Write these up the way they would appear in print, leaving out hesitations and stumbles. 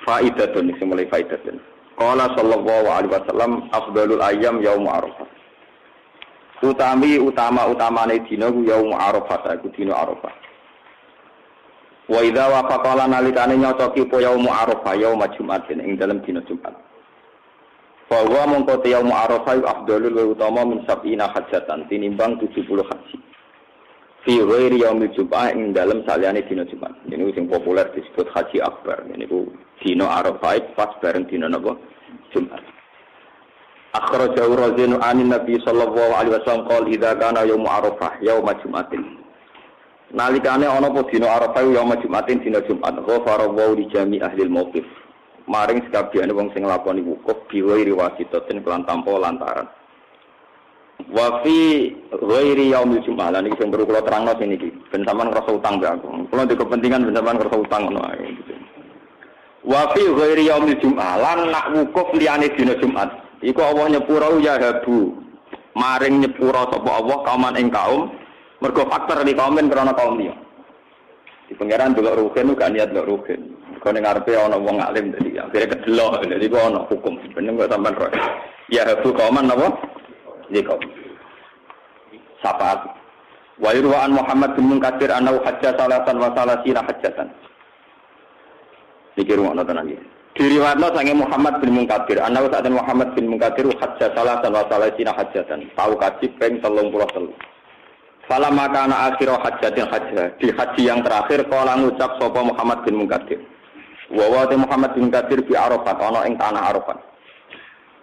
Faidatun sing mulai faidatun. Qala sallallahu alaihi wasallam afdhalul ayyam yaum Arafah. Utamane dina ku yaum Arafah iku dina Arafah. Wa idza wafaqala nalikane nyocoki po yaum Arafah yaum Jumatin ing dalem dina Jumat. Fa wa mongko yaum Arafah afdhalul wa utama min sab'ina hajjatan tinimbang 70 haji. Fi ghairi yaumil Jum'ah ing dalem saliyane dina Jumat. Ini sing populer disebut Haji Akbar. Niku dina Arafah pas bareng dina napa? Jumat. Akhrajahu Razinu anin Nabi sallallahu alaihi wasallam qol idza kana yaum Arafah yaum Jumatin. Nalikane ana apa dina Arafah yaum Jumatin dina Jumat, ghafara wa li jami ahli al-mauqif. Maring sakabehane wong sing nglakoni wukuf bi ghairi wasitatin kelan tanpa lantaran. Wa fi ghairi yaumil Jum'ah lan iki sing perlu kula terangno sing iki ben sampean ngrasa utang mbek aku. Kula ndek kepentingan ben sampean ngrasa utang ngono ae gitu. Wa fi ghairi yaumil Jum'ah lan nak wukuf liyane dina Jumat. Iku Allah nyepura ya habu. Maring nyepura sapa Allah kauman ing kaum mergo faktor di kaumen krana kaum liya. Di pangeran delok rugen gak niat delok rugen. Mergo ning ngarepe ana wong alim dadi akhire kedelok dadi ku ana hukum. Ben kok sampean roh. Ya habu kauman napa? Jika sapat wa yurwa'an Muhammad bin Munkatsir annahu hajja salatan wa salasina hajjatan. Iki rumakno tenan iki. Diriwayatno sange Muhammad bin Munkatsir annahu sa'atan Muhammad bin Munkatsir hajja salatan wa salasina hajjatan. Tau kaji ping 33. Fala maka ana akhir hajjatin hajjah. Di haji yang terakhir kala ngucap sapa Muhammad bin Munkatsir. Wa Muhammad bin Munkatsir fi Arafat ana ing tanah Arafat.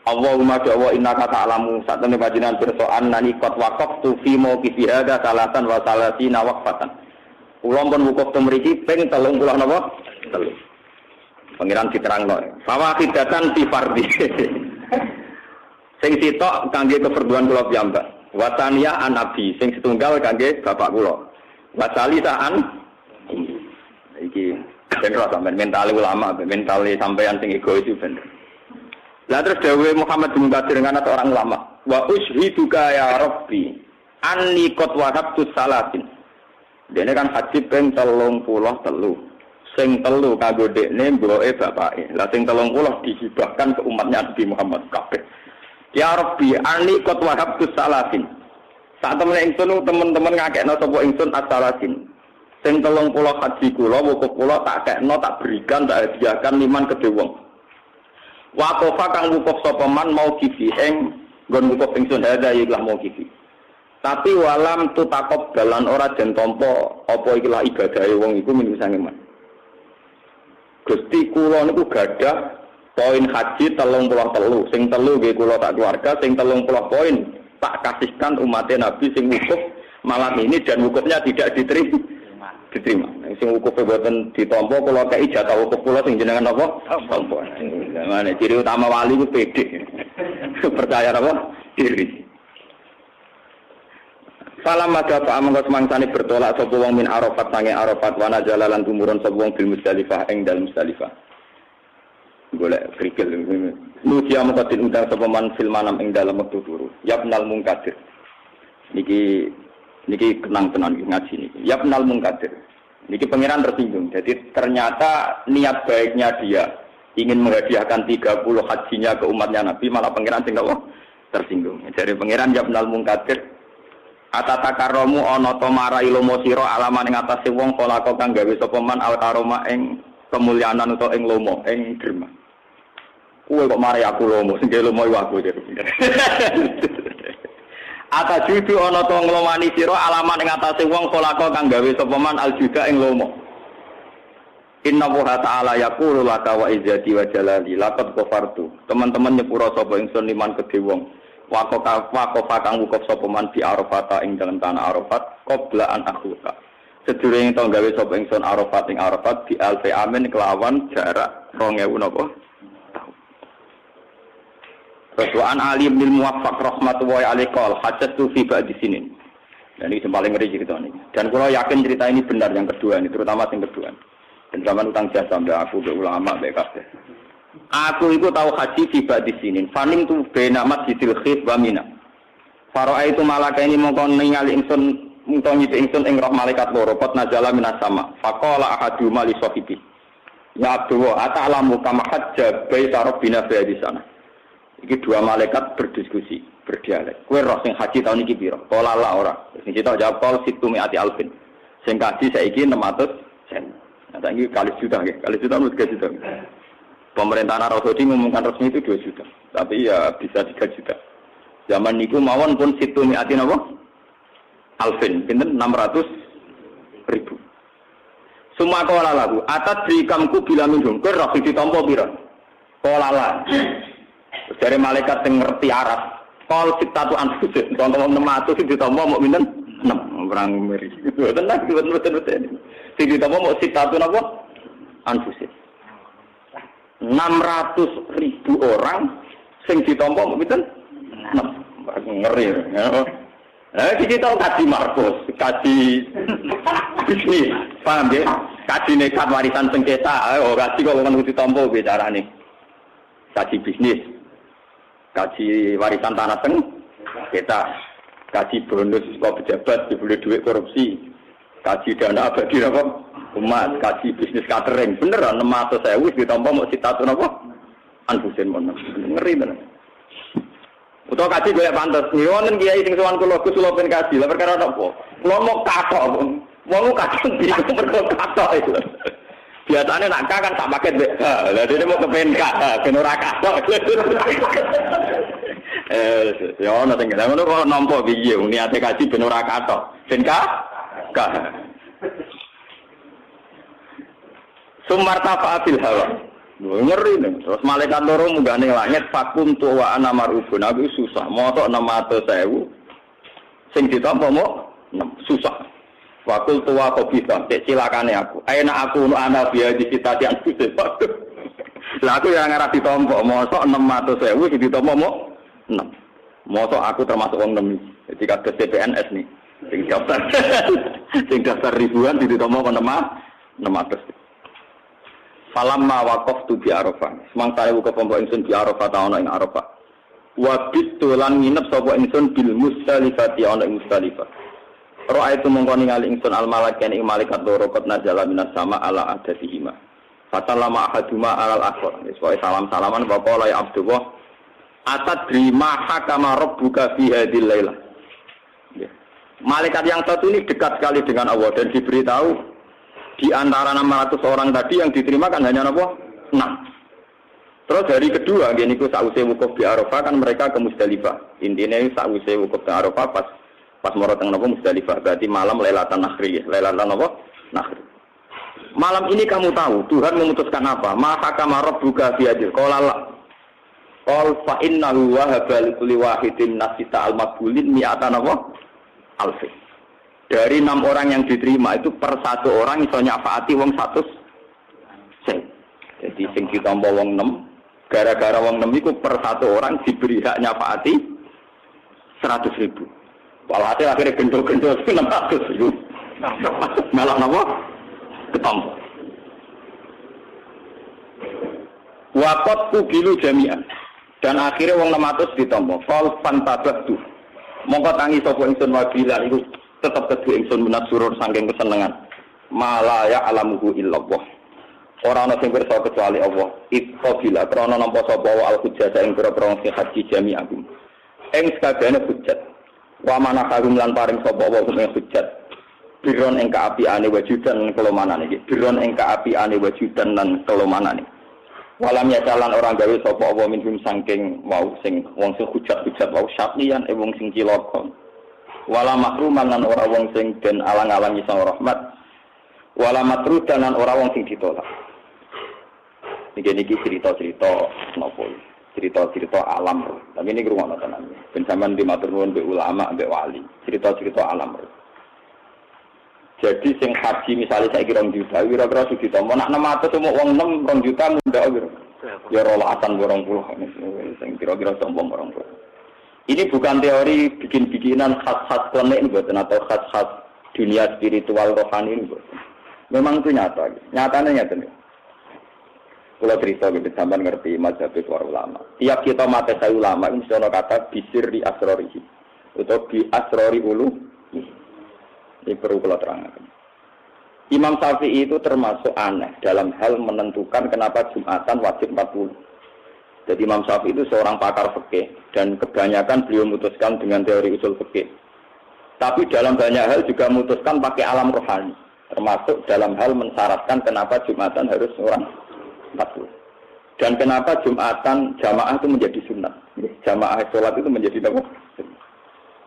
Allahumma ja'wa innaka ta'lamu satene panjenengan pirsa annani qad waqaftu fi mawqifi hadza salatan wa salasina waqfatan. Kula pun wukuf teng mriki ping 30 napa? 3. Pangeran diterangno. Fawaqidatan fi fardhi. Sing sitok kangge keperduan kula piyambak. Wa taniya an nabi sing setunggal kangge bapak kula. Wa salisaan iki ben ora sampean mentale ulama, mentale sampean sing egois itu bener. Lah terus dawuh Muhammad bin Munkatsir dengan orang ulama, wa ushiduka ya Rabbi anni qad wahabtu salatin. Dene kan haji ping 33. Sing 3 kanggo dekne mbroke bapake. Lah sing 30 dihibahkan ke umatnya Nabi Muhammad kabeh. Ya Rabbi anni qad wahabtu salatin. Sak temene ingsun teman-teman ngakekno sapa ingsun as-salatin. Sing 30 haji kula wukuf kula tak kekno tak berikan tak hadiahkan liman kedhe wong. Waqafa kang wukuf sapa man mau kifi ing nggon wukuf ingsun hadza ikhlas mau kifi. Tapi walam tutakop dalan ora den tampa apa ikhlas ibadahe wong iku min sange man. Gusti kula niku gadah poin haji 33. Sing 3 nggih kula tak keluarga, sing 30 poin tak kasihkan umat Nabi sing wukuf malam ini dan wukufnya tidak diterima. Sing wukufe boten ditampa kula kei jatah wukuf kula sing jenengan napa? Tampa. Mane ciri utama wali ku pede. Percaya apa? Diri. Salam madha fa amangka semangsane bertolak sapa wong min Arafat sange Arafat wa najala lan tumurun sapa wong bil Muzdalifah ing dalem Muzdalifah. Golek krikil nudia mengkotin undang sapa man fil manam ing dalem wektu turu. Yabnal Munkatsir. Niki kenang tenan ngaji niki. Yabnal Munkatsir. Niki pangeran tersinggung. Jadi ternyata niat baiknya dia ingin menghadiahkan 30 hajinya ke umatnya Nabi, malah pangeran sing tersinggung. Dari pangeran Yabnal Munkatsir, atatakarromu ana ta marai lomo sira alaman ing atase wong kala kang gawe sapa man al-karoma ing kemuliaan utawa ing lomo ing derma. Kuwe kok marai aku lomo, sing lomo aku jare. Ata judu ana to nglomani sira alaman ing atase wong kolako kang gawe sapa man aljuda ing lomo. Inna wa ta'ala yaqulu laka wa izzati wa jalali laqad qafartu. Teman-teman nyepura sapa ingsun liman kedhe wong. Waqafa kang wukuf sapa man fi Arafat ing dalem tanah Arafat qabla an akhuka. Sedurunge to gawe sapa ingsun Arafat ing Arafat di alfi amin kelawan jarak 2000 napa? Rasulullah Ali bin Muwaffaq rahmatullahi alaihi qol hajjatu fi ba'di sinin. Dan ini paling ngeri cerita ini. Dan kalau yakin cerita ini benar yang kedua ini, terutama yang kedua. Dan zaman utang jasa mbak aku be ulama mbak kabeh. Aku itu tahu haji fi ba'di sinin. Fanim tu baina Masjidil Khif wa Mina. Faro'a itu malaka ini mongko ningali ingsun mungko nyithik ingsun ing roh malaikat loro pot najala minas sama. Faqala ahadu mali sahibi. Ya Abdullah, ata'lamu kama hajja baita rabbina fi sana. Iki dua malaikat berdiskusi, berdialek. Kowe roh sing haji tahun iki piro? Qala la ora. Sing kita jawab qol situmi ati alfin. Sing kaji saiki 600 sen. Nah, ini kali juta nggih. Kali juta menurut 3 juta. Pemerintahan Arab Saudi mengumumkan resmi itu 2 juta. Tapi ya bisa 3 juta. Zaman niku mawon pun situmi ati napa? Alfin, pinten 600.000. Semua kola lagu, atat kamku bila minum, kau roh ditompo pira. Kola lah. Dari malaikat yang ngerti Arab, kol ciptatu anfusit, contoh 600 ditompo mau minum 6 orang meri. Tenang, betul. Si ditompo mau ciptatu apa? Anfusit. 600.000 orang, sing ditompo mau minum 6. Ngeri. Kita kaji Markus, kaji bisnis, paham ya? Kaji nekat warisan sengketa, kaji kok kan ditompo bicara nih. Kaji bisnis, kaji warisan tanah sengketa, kaji bonus kok pejabat dibeli duit korupsi, kaji dana abadi apa? Umat, kaji bisnis catering, bener 600.000 ditompo mau sitatun apa? Anfusin mon, ngeri bener. Utawa kaji golek pantes. Wonten kiai sing sowan kula Gus kula ben kaji. Lah perkara napa? Kula mau kathok. Wong kathok bingung mergo kathok itu. Biasane nak kan tak paket mbek. Lah dene mau kepen kak, ben ora kathok. Ya ono sing ngono kok nampa piye niate kaji ben ora kathok. Ben ka? Sumartafa fil hawa. Ngeri nih, terus malaikat loro munggah ning langit fakum tuwa ana marubun. Aku susah, motok 600.000 sing ditampa mau susah. Wakul tuwa kok bisa, cek cilakane aku. Enak aku nu ana biaya di cita yang susah. Lah aku yang ngarep ditampa, motok 600.000 sing ditampa mau 6. Motok aku termasuk wong 6. Jadi kados CPNS nih. Sing daftar ribuan ditampa kok 600. Falamma waqaftu bi Arafah. Semangsa ewu kepompok ingsun bi Arafah ta ana ing Arafah. Wa bitu lan nginep sapa ingsun bil Musdalifah ana ing Musdalifah. Ra'aitu mongko ningali ingsun al malakan ing malaikat loro kot nazala minas sama ala adatihima. Fatalama ahaduma alal akhir. Wis wae salam-salaman wa qala ya Abdullah atadri ma hakama rabbuka fi hadhil lailah. Malaikat yang satu ini dekat sekali dengan Allah dan diberitahu di antara 600 orang tadi yang diterima kan hanya apa? 6. Terus hari kedua, gini ku sausai wukuf di Arafah kan mereka ke Musdalifah. Intinya sausai wukuf di Arafah pas mau datang apa Musdalifah. Berarti malam Lailatan Nakhri, Lailatan apa? Nakhri. Malam ini kamu tahu Tuhan memutuskan apa? Maka kamarab buka biadil. Qala la. Qal fa innahu wahaba li kulli wahidin nasita al-maqbulin mi'atan apa? Alfi. Dari 6 orang yang diterima itu per 1 orang iso nyafaati wong 100 sen. Jadi sing ditampa wong 6, gara-gara wong 6 iku per 1 orang diberi hak nyafaati 100.000. Walhasil akhirnya gendol-gendol 600.000. Malah napa? Ketampa. Waqat kubilu jami'an. Dan akhirnya wong 600 ditampa. Qal fantabatu. Mongko tangi sapa ingsun wabila iku tetap kedua ingsun menat surur saking kesenengan malaya alamuhu illallah ora ana sing pirsa kecuali Allah iqabila krana nampa sapa al hujjah ing pira-pira sing haji jami'ahum ing sakabehane hujjat wa manahum lan paring sapa wa ing hujjat biron ing kaapiane wajudan kelomanane iki biron ing kaapiane wajudan lan kelomanane walam ya jalan orang gawe sapa Allah minhum saking wau sing wong sing hujjat-hujjat wau syatlian wong sing cilaka wala makruman lan ora wong sing den alang-alangi sang rahmat wala matrudan lan ora wong sing ditolak. Niki cerita-cerita napa cerita-cerita alam. Tapi ini ngrungokno tenan. Ben sampean dimatur nuwun mbek ulama mbek wali, cerita-cerita alam. Jadi sing haji misalnya saiki 2 juta, kira-kira ditampa nak 600 umuk wong 6 2 juta mundak kira. Ya rolasan 20 sing kira-kira sombong 20. Ini bukan teori bikin-bikinan khas-khas konek buatan atau khas-khas dunia spiritual rohani ini buatan. Memang itu nyata. Nyatanya nyata. Kalau cerita gitu sampai ngerti mazhab para ulama. Tiap kita mati saya ulama ini sono kata bisir di asrorihi atau di asrori ulu. Ini perlu kalau terangkan. Imam Syafi'i itu termasuk aneh dalam hal menentukan kenapa Jumatan wajib 40. Jadi Imam Syafi'i itu seorang pakar fikih dan kebanyakan beliau memutuskan dengan teori usul fikih. Tapi dalam banyak hal juga memutuskan pakai alam rohani, termasuk dalam hal mensyaratkan kenapa Jumatan harus orang 40. Dan kenapa Jumatan jamaah itu menjadi sunat. Jamaah sholat itu menjadi apa?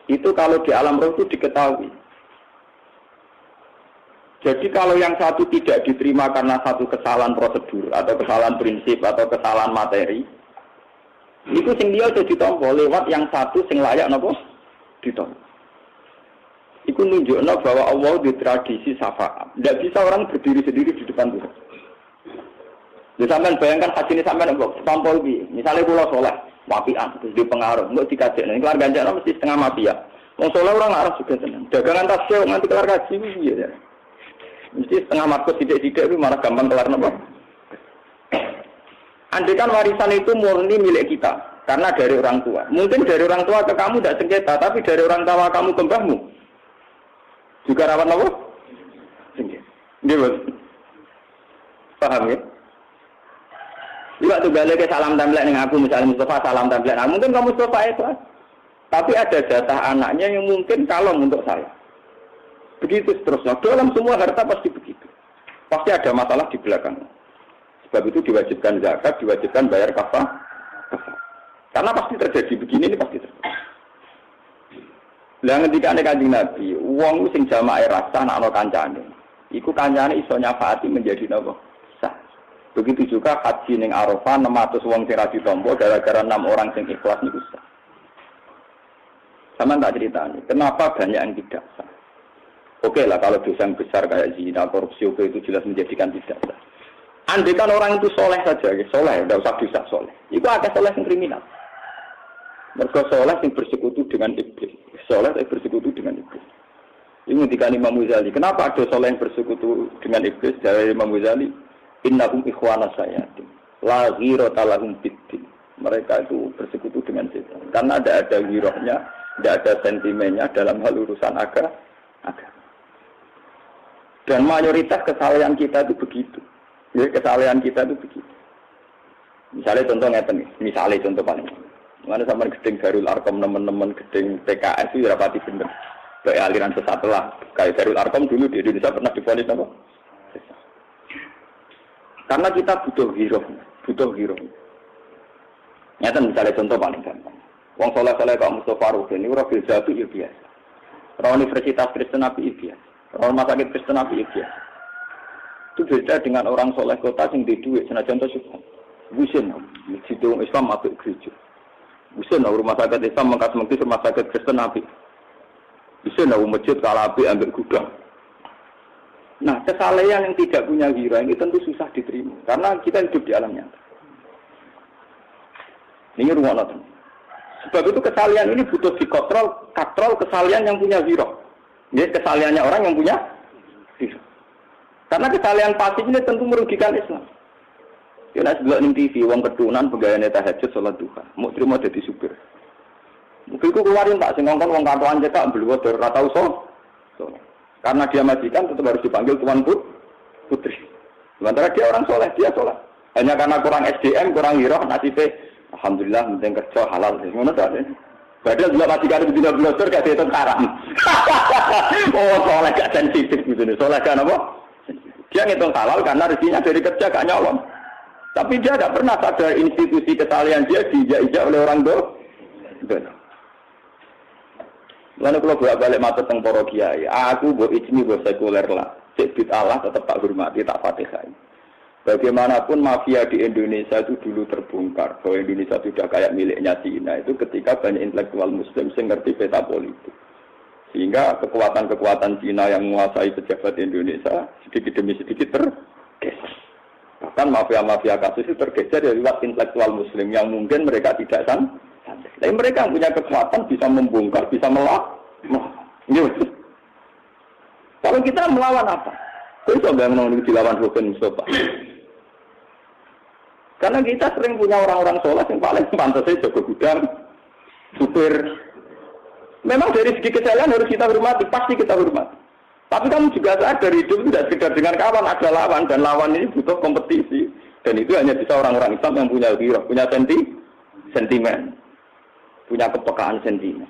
Itu kalau di alam roh itu diketahui. Jadi kalau yang satu tidak diterima karena satu kesalahan prosedur atau kesalahan prinsip atau kesalahan materi, itu sing dia jadi ditompo lewat yang satu sing layak napa ditompo. Iku nunjukno bahwa Allah di tradisi syafaat. Tidak bisa orang berdiri sendiri di depan Tuhan. Jadi sampean bayangkan haji ini sampean kok tompo iki. Misalnya kula saleh, wapian terus di pengaruh, engko dikajekno keluarga jangan mesti setengah mafia. Wong saleh orang arep juga tenan. Dagangan tasbih nganti kelar kaji piye ya. Mesti setengah markus tidak-tidak itu malah gampang kelar napa. Andaikan warisan itu murni milik kita karena dari orang tua. Mungkin dari orang tua ke kamu tidak sengketa, tapi dari orang tua kamu ke mbahmu juga rawan napa? Sengketa. Nggih, paham ya? Juga tuh balik ke salam template ning aku misalnya Mustafa salam template. Nah, mungkin kamu Mustafa itu. Tapi ada jatah anaknya yang mungkin kalong untuk saya. Begitu seterusnya. Dalam semua harta pasti begitu. Pasti ada masalah di belakang. Sebab itu diwajibkan zakat, diwajibkan bayar kafah. Karena pasti terjadi begini, ini pasti terjadi. Lah ketika ada Kanjeng Nabi, wong sing jamaah rasa ana kancane. Iku kancane iso nyafaati menjadi napa? Sah. Begitu juga haji ning Arafah 600 wong sing ra ditampa gara-gara 6 orang sing ikhlas niku sah. Sama tak ceritanya, kenapa banyak yang tidak sah? Oke lah kalau dosa yang besar kayak zina, korupsi, oke itu jelas menjadikan tidak sah. Andai kan orang itu soleh saja, soleh, tidak usah dosa soleh. Itu ada soleh yang kriminal. Mereka soleh yang bersekutu dengan iblis. Soleh yang bersekutu dengan iblis. Ini ketika Imam Ghazali. Kenapa ada soleh yang bersekutu dengan iblis? Dari Imam Ghazali, innahum ikhwana sayatin, la ghirata lahum biddin. Mereka itu bersekutu dengan setan. Karena tidak ada wirohnya, tidak ada sentimennya dalam hal urusan agama. Dan mayoritas kesalahan kita itu begitu. Ya, kesalahan kita itu begitu. Misalnya contoh ngeten nih, misalnya contoh paling. Mana sama gedeng Darul Arkom teman-teman gedeng PKS itu rapati bener. Kayak aliran sesat lah. Kayak Darul Arkom dulu di Indonesia pernah divonis apa? Karena kita butuh hero. Ngeten misalnya contoh paling gampang. Wong soleh-soleh kok Mustafa Rufin ini ora filsafat ya biasa. Ora Universitas Kristen Nabi biasa. Rumah sakit Kristen Nabi itu itu beda dengan orang soleh kota yang di duit senajan itu juga busen masjid Islam apik gereja busen rumah sakit Islam mengkas-mengkis rumah sakit Kristen Nabi busen masjid kalapi ambil gudang. Nah kesalehan yang tidak punya wira ini tentu susah diterima karena kita hidup di alam nyata. Ini rumah nonton. Sebab itu kesalehan ini butuh dikontrol kesalehan yang punya wira. Ini kesalahannya orang yang punya diri. Karena kesalahan pasif ini tentu merugikan Islam. Ya nek delok ning TV wong ketunan pegawaiane tahajud salat duha, mau terima dadi supir. Mobilku keluarin tak sing ngongkon wong kantoran cetak mbluwo ora tau so. Karena dia majikan tetap harus dipanggil tuan putri. Sementara dia orang soleh, dia sholat. Hanya karena kurang SDM, kurang hirah, nasibnya alhamdulillah penting kerja halal. Ngono ta. Padahal juga majikan itu tidak belajar gak dihitung haram. Oh, soleh gak sensitif gitu nih. Soleh kan apa? Dia ngitung halal karena rezekinya dari kerja gak nyolong. Tapi dia tidak pernah sadar institusi kesalahan dia diijak-ijak oleh orang tua. Lalu kalau bolak-balik mata teng para kiai, aku buat ijmi buat sekuler lah. Cek Allah tetap tak hormati, tak fatihai. Bagaimanapun mafia di Indonesia itu dulu terbongkar bahwa Indonesia sudah kayak miliknya Cina itu ketika banyak intelektual Muslim yang ngerti peta politik. Sehingga kekuatan-kekuatan Cina yang menguasai pejabat Indonesia sedikit demi sedikit tergeser. Bahkan mafia-mafia kasus itu tergeser dari lewat intelektual Muslim yang mungkin mereka tidak santai. Tapi mereka yang punya kekuatan bisa membongkar, bisa melawan. Kalau kita melawan apa? Itu coba yang dilawan Ruben Mustafa. Karena kita sering punya orang-orang soleh yang paling pantas saja jago gudang, supir. Memang dari segi kesalahan harus kita hormati, pasti kita hormati. Tapi kamu juga sadar hidup tidak sekedar dengan kawan, ada lawan dan lawan ini butuh kompetisi dan itu hanya bisa orang-orang Islam yang punya ghirah, punya sentimen, punya kepekaan sentimen.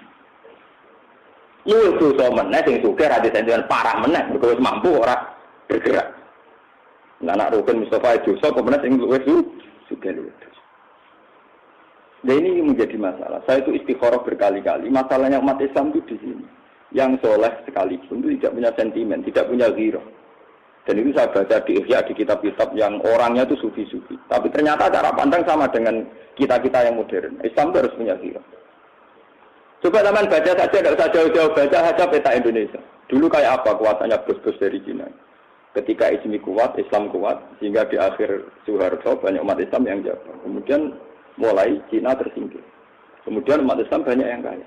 Itu so meneh sing sugih ra sentimen parah meneh, mergo wis mampu ora bergerak. Anak Rukun Mustafa Joso kemudian sing luwes sugih luwes. Dan ini menjadi masalah. Saya itu istikharah berkali-kali. Masalahnya umat Islam itu di sini. Yang soleh sekalipun itu tidak punya sentimen, tidak punya ghirah. Dan itu saya baca di Ihya, di kitab-kitab yang orangnya itu sufi-sufi. Tapi ternyata cara pandang sama dengan kita-kita yang modern. Islam itu harus punya ghirah. Coba teman baca saja, tidak usah jauh-jauh, baca saja peta Indonesia. Dulu kayak apa kuasanya bos-bos dari Cina. Ketika Islam kuat, sehingga di akhir Soeharto banyak umat Islam yang jatuh. Kemudian mulai Cina tersingkir. Kemudian umat Islam banyak yang kaya.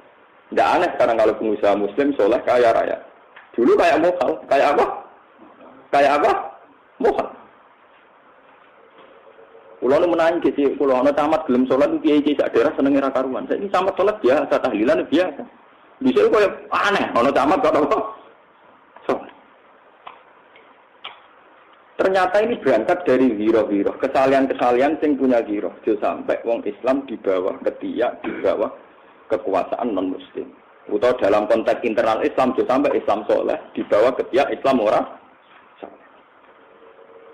Tidak aneh sekarang kalau pengusaha Muslim soleh kaya raya. Dulu kayak mokal, kayak apa? Kayak apa? Mokal. Pulau nu menangis sih, pulau nu tamat belum sholat itu kiai sak daerah seneng ra karuan. Saya ini tamat sholat biasa, tahlilan biasa. Bisa kok aneh, ono tamat kok apa? Ternyata ini berangkat dari ghirah-ghirah, kesalian-kesalian sing punya ghirah. Jadi sampai wong Islam di bawah ketiak, di bawah kekuasaan non-muslim. Atau dalam konteks internal Islam, jadi sampai Islam soleh, di bawah ketiak Islam ora.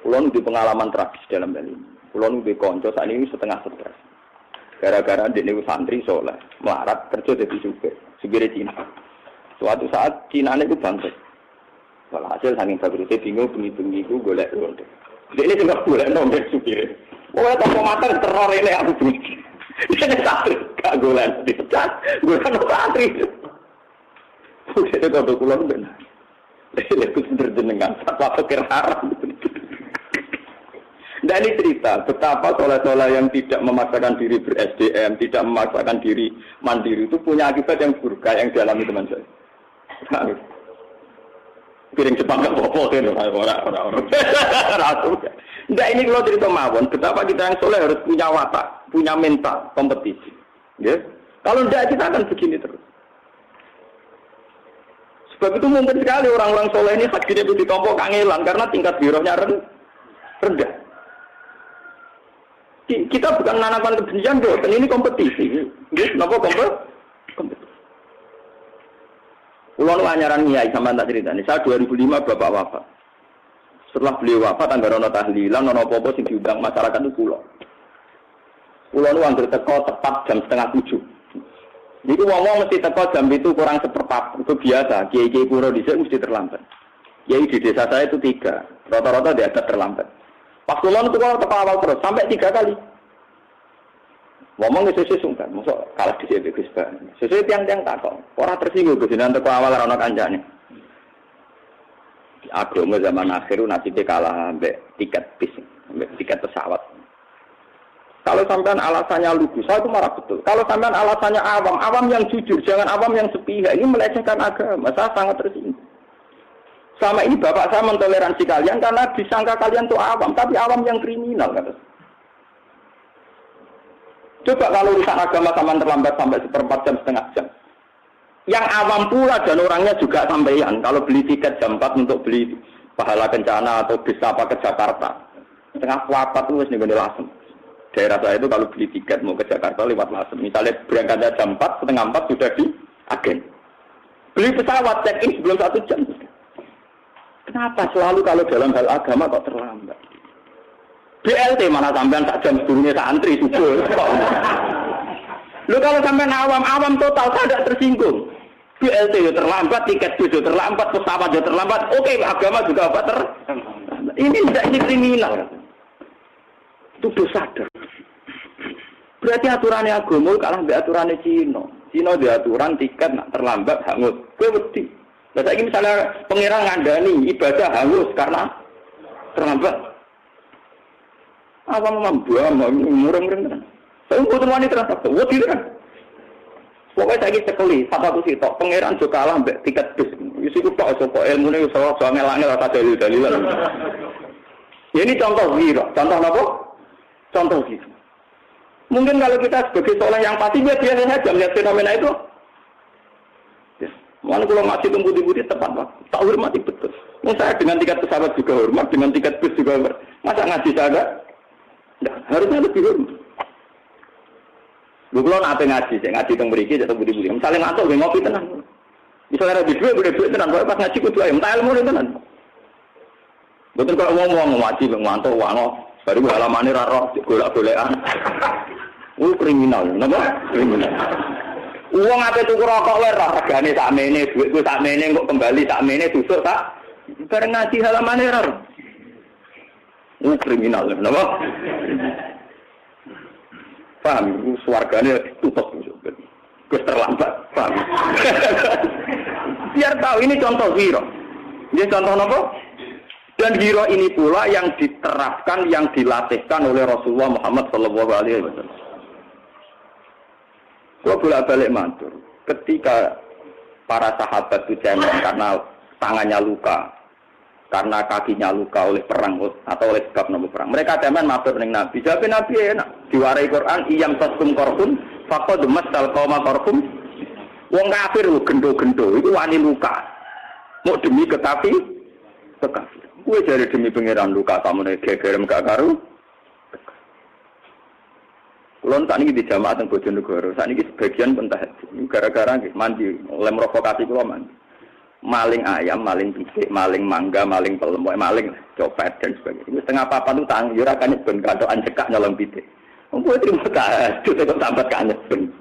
Pulau di pengalaman tragis dalam hal ini. Pulau di konco saat ini setengah stres. Gara-gara di santri soleh, melarat kerja jadi supir Cina. Suatu saat Cina itu bangkrut. Kalau hasil saking bagusnya bingung bengi-bengi itu golek lonte. Ini juga golek lonte supir. Wah, toko mater teror ini aku bengi. Ini santri gak golek dipecat, golek santri. Udah itu kalau pulang benar. Ini benar jenengan, apa pikir haram. Dan ini cerita betapa soleh-soleh yang tidak memaksakan diri ber-SDM, tidak memaksakan diri mandiri itu punya akibat yang buruk yang dialami teman saya. Piring Jepang nggak apa-apa kan orang-orang. Nah ini kalau cerita mawon, betapa kita yang soleh harus punya watak, punya mental kompetisi. Ya? Kalau tidak kita akan begini terus. Sebab itu mungkin sekali orang-orang soleh ini hadirnya itu ditompok kangelan karena tingkat birohnya rendah. Kita bukan menanamkan kebencian, dan ini kompetisi. Kenapa kompetisi? Ulang anyaran Nyai sama tak cerita ini. Saya 2005 bapak wafat. Setelah beliau wafat, anggaran tahlilan, nono popo sing diundang masyarakat itu pulau. Pulau itu anggar teko tepat jam 6:30. Jadi ngomong mesti teko jam itu kurang seperempat. Itu biasa. Kiai-kiai pura di sini mesti terlambat. Kiai di desa saya itu 3. Rata-rata di atas terlambat. Pas kulon itu kalau teko awal terus sampai 3 kali. Ngomong ke sesuai sungkan, masuk kalah di sini Gus Ban. Sesuai tiang-tiang takok. Orang tersinggung Gus nanti teko awal orang kancane. Di agama zaman akhir nasibnya kalah ambek tiket bis, ambek tiket pesawat. Kalau sampean alasannya lugu, saya itu marah betul. Kalau sampean alasannya awam yang jujur, jangan awam yang sepihak. Ini melecehkan agama. Saya sangat tersinggung. Selama ini bapak saya mentoleransi kalian karena disangka kalian itu awam, tapi awam yang kriminal kata. Coba kalau urusan agama sama terlambat sampai 1/4 jam, setengah jam. Yang awam pula dan orangnya juga sampeyan. Kalau beli tiket jam 4 untuk beli pahala kencana atau bis apa ke Jakarta, setengah 4 itu nih Lasem. Daerah saya itu kalau beli tiket mau ke Jakarta lewat Lasem. Misalnya berangkatnya jam 4, setengah 4 sudah di agen. Beli pesawat check-in sebelum 1 jam. Kenapa selalu kalau dalam hal agama kok terlambat? BLT mana sampean sak jam sebelumnya santri subuh. Lu kalau sampean awam total tidak tersinggung. BLT yo terlambat, tiket bis yo terlambat, pesawat yo terlambat. Oke, agama juga apa Ini tidak ini kriminal. Itu dosa. Berarti aturannya agama kalah mbek aturannya Cina. Cina dia aturan tiket nak terlambat hangus. Kowe wedi. Lah saiki misalnya pengiran ngandani ibadah hangus karena terlambat. Apa membuang mureng-mureng kan. Saya mboten wani transaksi. Wedi kan. Pokoke saiki sekeli satu sitok pengiran jo kalah mbek tiket bis. Wis iku tok sapa ilmune wis ora ngelak-ngelak ora dalil-dalilan. Ya ini contoh ghirah. Contoh apa? Contoh gitu. Mungkin kalau kita sebagai soleh yang pasti biasa saja melihat fenomena itu. Mana kalau ngaji tembudi-budi tepat Pak. Tak hormati betul. Nah, saya dengan tingkat pesawat juga hormat, dengan tingkat bus juga hormat. Masa ngaji saya enggak? Harusnya lebih hormat. Lu kalau nanti ngaji tentang beriki, atau budi-budi. Misalnya ngantuk, ngopi tenang. Misalnya ada duit tenang. Pas ngaji kudu ayam, tak ilmu tenang. Betul kalau ngomong ngaji, ngantuk, wango. Baru halamannya raro, golek-golekan. Kriminal, kenapa? Kriminal. Uang apa tuku rokok wae roh regane sakmene, dhuwitku sakmene kok kembali sakmene dusuk tak. Bareng ngaji halamane ora. Kriminal, kenapa? Paham, swargane ditutup. Wis terlambat, paham. Biar tahu ini contoh hero. Ini contoh apa? Dan hero ini pula yang diterapkan, yang dilatihkan oleh Rasulullah Muhammad sallallahu alaihi wasallam. Gua bolak-balik matur. Ketika para sahabat itu cemen karena tangannya luka, karena kakinya luka oleh perang atau oleh sebab nopo perang. Mereka cemen matur ning Nabi. Jawab Nabi enak. Diwarai Quran, "Iyam tasum korhum, faqad masal qauma korhum." Wong kafir lu gendo-gendo itu wani luka. Mau demi kekafir. Gue jare demi pangeran luka samune gegerem gak karu. Kulon saat ini di jamaah teng Bojonegoro, saat ini sebagian pentah gara-gara mandi, oleh provokasi kulo mandi. Maling ayam, maling pisik, maling mangga, maling pelem, maling copet dan sebagainya. Itu setengah papan itu tang, yo ra kan ben kantokan cekak nyolong pisik. Gue terima kasih, kok sambat kan ben.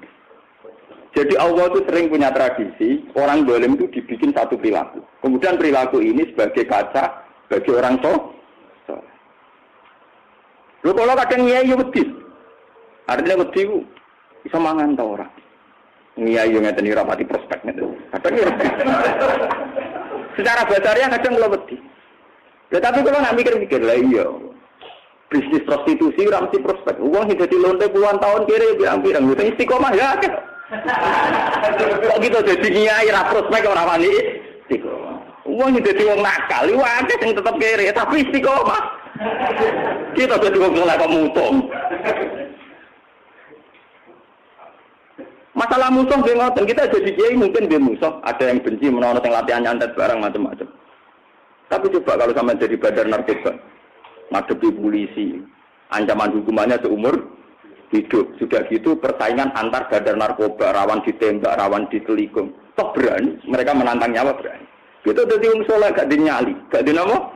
Jadi Allah itu sering punya tradisi, orang dolim itu dibikin satu perilaku. Kemudian perilaku ini sebagai kaca bagi orang soleh. Lho kalau kadang nyai yo wedi. Artinya wedi ku bisa mangan ta ora. Nyai yo ngeten ora pati prospek ngeten. Kadang yo wedi. Secara basarnya kadang kula wedi. Tetapi kalau nak mikir-mikir lah iya. Bisnis prostitusi ora mesti prospek. Wong sing dadi lonte puluhan tahun kiri pirang-pirang yo istiqomah ya. Kok gitu dadi nyai ra prospek ora wani istiqomah. Wong sing dadi wong nakal iku akeh sing tetep kiri tapi istiqomah. Kita dadi wong soleh kok mutung. Masalah musuh nggih ngoten, kita jadi kiai mungkin dia musuh, ada yang benci menawa yang latihan nyantet barang macam-macam. Tapi coba kalau sampai jadi badar narkoba, ngadepi polisi, ancaman hukumannya seumur hidup. Sudah gitu persaingan antar badar narkoba, rawan ditembak, rawan ditelikung. Toh berani, mereka menantang nyawa berani. Gitu dadi wong saleh gak dinyali, gak dinamo.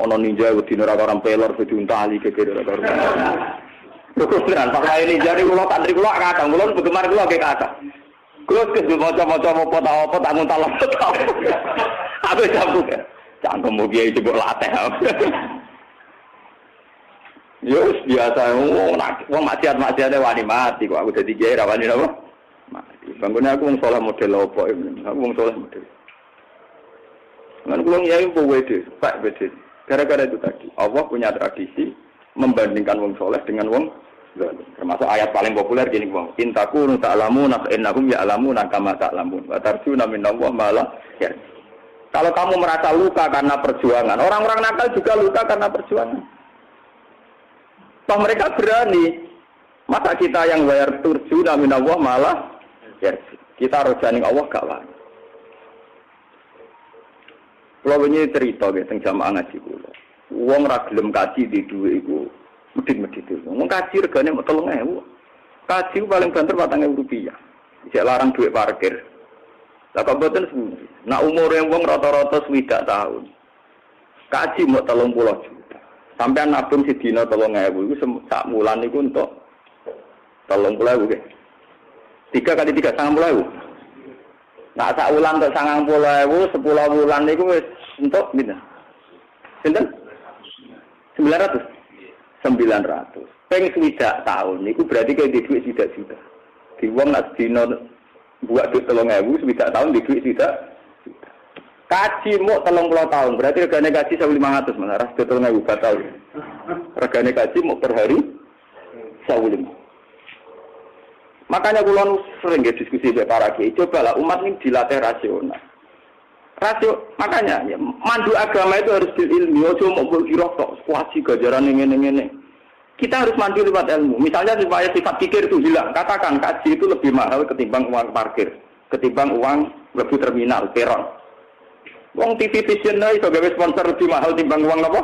Ono ninja wedi ora orang pelor diuntali gegere ora. Beneran, Pak Lai ini jari kula tak kula kadang kula begemar kula ke kata. Kula kudu maca-maca apa tangun talep. Aku sambung. Cangkem kiai coba latih. Yo biasa wong maksiat-maksiate wani mati kok aku dadi kiai ra wani napa? Mati. Bangunnya aku wong saleh model opo aku wong saleh model. Lan kula kiai po wede, Pak wede. Gara-gara itu tadi, Allah punya tradisi membandingkan wong soleh dengan wong zalim. Termasuk ayat paling populer gini, wong intakunu ta'lamuna fa innahum ya'lamuna kama ta'lamun wa tarjuna minallah ma la ya. Kalau kamu merasa luka karena perjuangan, orang-orang nakal juga luka karena perjuangan. Toh mereka berani. Masa kita yang bayar turjuna minallah malah ya. Kita rojani Allah gak wani. Kalau ini cerita tentang jamaah ngaji kula. Wong ra gelem kaji di dhuwit iku medhit-medhit. Wong kaji regane mok 3.000. Kaji paling banter Rp4.000. Isih larang dhuwit parkir. Lah kok mboten sepundi. Nak umure wong rata-rata 60 tahun. Kaji mok 30 juta. Sampeyan nabung sedina 3.000 iku sak wulan iku entuk 30.000 nggih. 3 kali 3 90.000. Nah sak wulan entuk 90.000, 10 wulan niku wis entuk pinten? Sinten? 900. Peng 60 tahun niku berarti kayak di duit tidak juta. Di wong nak dino buat duit 3.000 60 tahun di duit tidak. Kaji mau 30 tahun berarti regane kaji 1.500 Mas. Ras 3.000 batal. Regane kaji mau per hari 1.500. Makanya kula sering diskusi dengan para kiai, cobalah umat ini dilatih rasional. Makanya ya, mandu agama itu harus ilmi, ojo mau kira tok kuasi gajaran ngene-ngene. Kita harus mandu lewat ilmu. Misalnya supaya sifat pikir itu hilang, katakan kaji itu lebih mahal ketimbang uang parkir. ketimbang uang lebih terminal, peron. Uang TV Vision iso gawe sponsor lebih mahal timbang uang apa?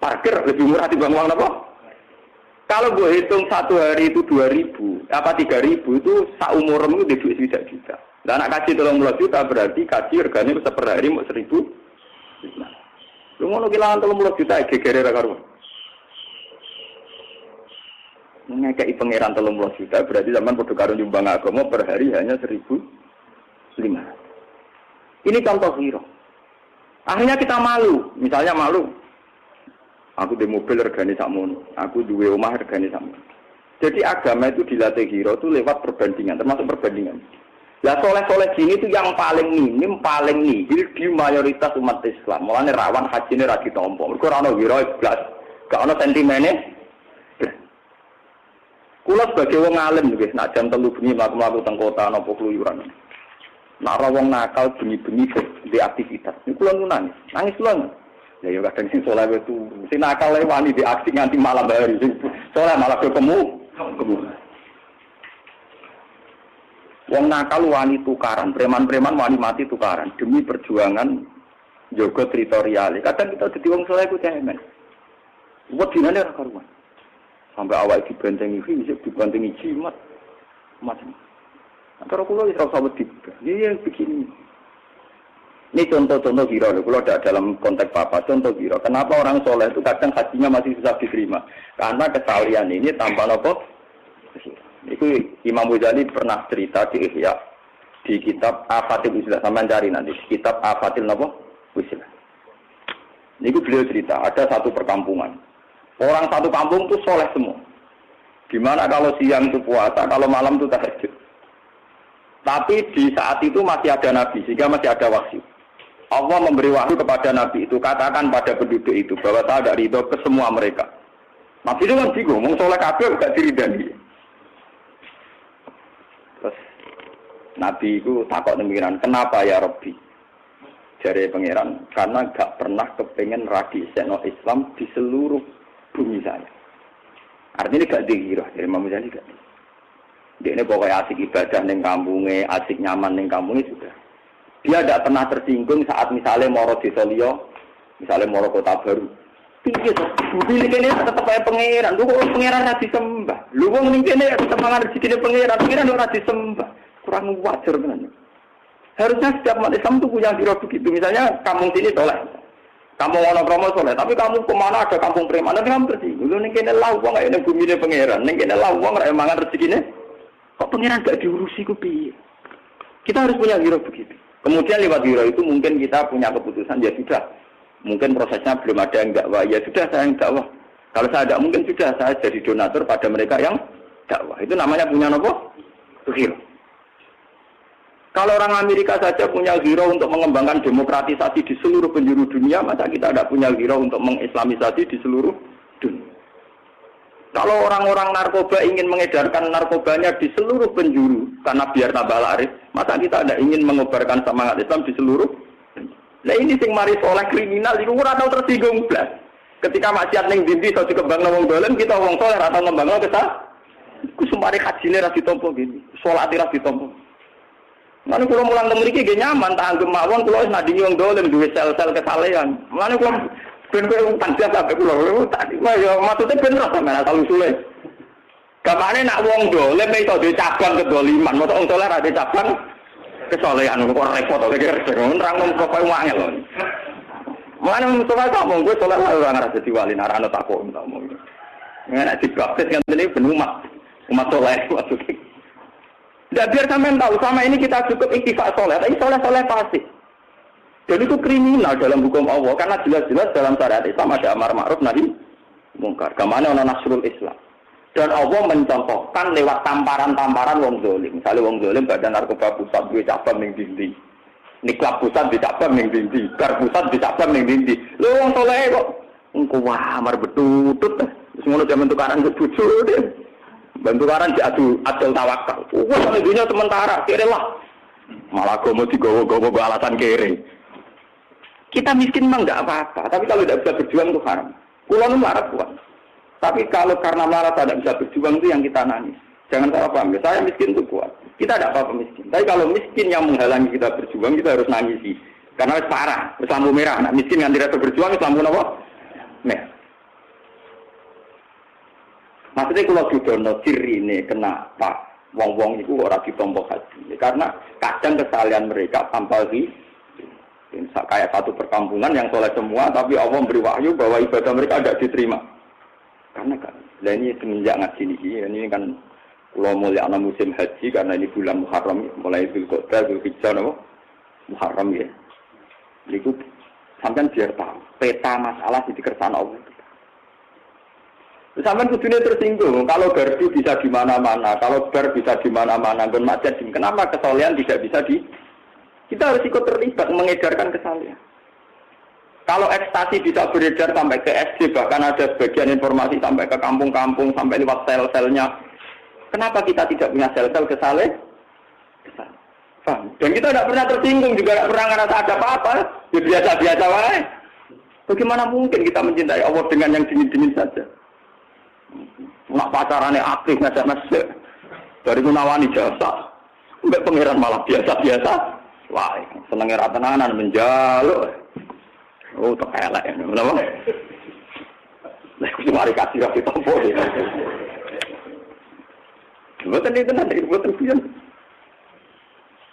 Parkir lebih murah timbang uang apa? Kalau gue hitung satu hari itu 2.000, apa 3.000 itu saumurmu di duit juta. Dan anak kaji 30 juta berarti kaji regane per hari mau 1.000. Lu ngono kehilangan 30 juta gegere ra karo. Ngekei pangeran 30 juta berarti zaman padha karo nyumbang agama per hari hanya 1.500. Ini contoh hero. Akhirnya kita malu, misalnya malu. Aku di mobil regane sakmono, aku duwe omah regane sakmono. Jadi agama itu dilatih hero itu lewat perbandingan, termasuk perbandingan. Lah soleh-soleh gini itu yang paling minim, paling nihil di mayoritas umat Islam. Mulane rawan hajine ra ditampa. Mergo ora ono hero blas, gak ono sentimene. Kula sebagai wong alim nggih, nek jam 3 bengi mlaku-mlaku teng kota napa kluyuran. Nek wong nakal bengi-bengi di aktivitas. Niku kula nangis kula. Ya yo kadang sing saleh itu sing nakal wani di aksi nganti malam hari. Saleh malah ketemu. Wong nakal wani tukaran, preman-preman wani mati tukaran demi perjuangan jaga teritorial. Kadang kita dadi wong saleh ku cemen. Wedine ora karuan. Sampai awal dibentengi fisik, dibentengi jimat. Macam. Antara kula wis ora usah wedi. Ya begini. Ini contoh-contoh hero, kalau tidak dalam konteks apa, contoh hero. Kenapa orang soleh itu kadang hajinya masih susah diterima? Karena kesalian ini tanpa nopo. Itu Imam Ghazali pernah cerita di Ihya, di kitab Afatil Uslah, sama cari nanti, kitab Afatil nopo Uslah. Ini beliau cerita, ada satu perkampungan. Orang satu kampung itu soleh semua. Dimana kalau siang itu puasa, kalau malam itu tahajud. Tapi di saat itu masih ada Nabi, sehingga masih ada wahyu. Allah memberi wahyu kepada Nabi itu, katakan pada penduduk itu bahwa saya tidak ridho ke semua mereka. Nabi itu kan bingung, ngomong soleh kabeh gak diridani. Terus Nabi itu takut pengiran, kenapa ya Rabbi? Jari pengiran, karena gak pernah kepengen radisekno Islam di seluruh bumi saya. Artinya gak dikira, dari Imam Ghazali gak. Dia ini pokoknya asik ibadah neng kampungnya, asik nyaman neng kampungnya sudah. Dia tidak pernah tersinggung saat misalnya moro desa liya, misalnya moro kota baru. Piye to? Bumi kene tetep ae pangeran. Lu kok pangeran ra disembah. Lu wong ning kene tetep mangan rezekine pangeran ora disembah. Kurang wajar tenan. Harusnya setiap umat Islam itu punya hero begitu. Misalnya kampung sini soleh. Kampung Wonokromo soleh, tapi kamu kemana ada kampung preman, nanti kamu tersinggung. Lu ning kene lawang kaya ning bumine pangeran. Ning kene lawang ra mangan rezekine. Kok pangeran gak diurusi ku piye? Kita harus punya hero begitu. Kemudian lewat hero itu mungkin kita punya keputusan, ya sudah. Mungkin prosesnya belum ada yang dakwah, ya sudah saya yang dakwah. Kalau saya tidak mungkin sudah saya jadi donatur pada mereka yang dakwah. Itu namanya punya apa? Hero. Kalau orang Amerika saja punya hero untuk mengembangkan demokratisasi di seluruh penjuru dunia, masa kita tidak punya hero untuk mengislamisasi di seluruh dunia? Kalau orang-orang narkoba ingin mengedarkan narkobanya di seluruh penjuru karena biar tambah laris, masa kita tidak ingin mengobarkan semangat Islam di seluruh? Nah ini sing mari soleh kriminal itu ora tau tersinggung blas. Ketika maksiat ning ndi iso dikembangno wong dolen, kita wong soleh ora tau ngembangno kesah. Ku sumpare hajine ra ditampa gini, salat ra ditampa. Mulane kula mulang teng mriki nggih nyaman tak anggem mawon kula wis nadingi wong dolen duwe sel-sel kesalehan. Mulane kula ben kowe tanggal sampe kula tadi ya maksude ben ora sampeyan asal usule. Kamane nak wong dolen iso duwe cabang kedoliman, mosok wong soleh ra duwe cabang kesolehan kok repot to kira-kira nerangno kok koyo wangel. Mulane musola kok mung kowe soleh ora ngarep dadi wali narano takok ngomong. Nek dibaptis ngene ben umat soleh maksudnya. Tidak biar sampean tahu, sama ini kita cukup iktifak soleh, tapi soleh-soleh pasti. Dan itu kriminal dalam hukum Allah, karena jelas-jelas dalam syariat Islam ada amar ma'ruf nahi mungkar. Kemana ono nasrul Islam. Dan Allah mencontohkan lewat tamparan-tamparan wong zalim. Misalnya wong zalim badan narkoba pusat duwe cabang ning dindi. Niklab pusat di cabang ning dindi, kar pusat di cabang ning dindi. Lho wong soleh kok engko wah amar betutut. Wis ngono jaman tukaran ke bojo deh. Bantukaran diadu adil tawakal. Wah, dunia sementara, kere lah. Malah gomo digowo-gowo alasan kere. Kita miskin memang enggak apa-apa, tapi kalau tidak bisa berjuang itu haram. Kulo nu marah kuat. Tapi kalau karena marah tidak bisa berjuang itu yang kita nangis. Jangan salah paham. Saya miskin itu kuat. Kita tidak apa-apa miskin. Tapi kalau miskin yang menghalangi kita berjuang, kita harus nangisi. Karena parah, lampu merah. Nah, miskin yang tidak berjuang, lampu apa? Merah. Maksudnya kalau didono ciri ini kenapa wong-wong itu orang ditompo haji? Karena kadang kesalahan mereka tanpa kayak satu perkampungan yang soleh semua, tapi Allah memberi wahyu bahwa ibadah mereka tidak diterima. Karena kan, ini semenjak ngaji ini kan kalau mulai anak musim haji karena ini bulan Muharram, mulai Dzulqa'dah, Dzulhijjah, Muharram ya. Itu sampai biar tahu peta masalah di kersane Allah. Sampai kudune tersinggung, kalau gardu bisa di mana-mana, kalau bar bisa di mana-mana, gon macet, kenapa kesolehan tidak bisa kita harus ikut terlibat mengedarkan kesalahan. Kalau ekstasi bisa beredar sampai ke SD, bahkan ada sebagian informasi sampai ke kampung-kampung, sampai lewat sel-selnya. Kenapa kita tidak punya sel-sel kesalahan? Dan kita tidak pernah tersinggung, juga tidak pernah ngerasa ada apa-apa. Ya biasa-biasa wae. Bagaimana mungkin kita mencintai Allah dengan yang dingin-dingin saja? Nak pacarannya aktif ngajak-ngajak dari Munawani jasa, sampai pangeran malah biasa-biasa. Wah, senengnya rata-rata menjaluk. Oh, terkelak ya, kenapa? Nah, aku cuma kasih rapi tompo ya. Bukan itu nanti, bukan pian.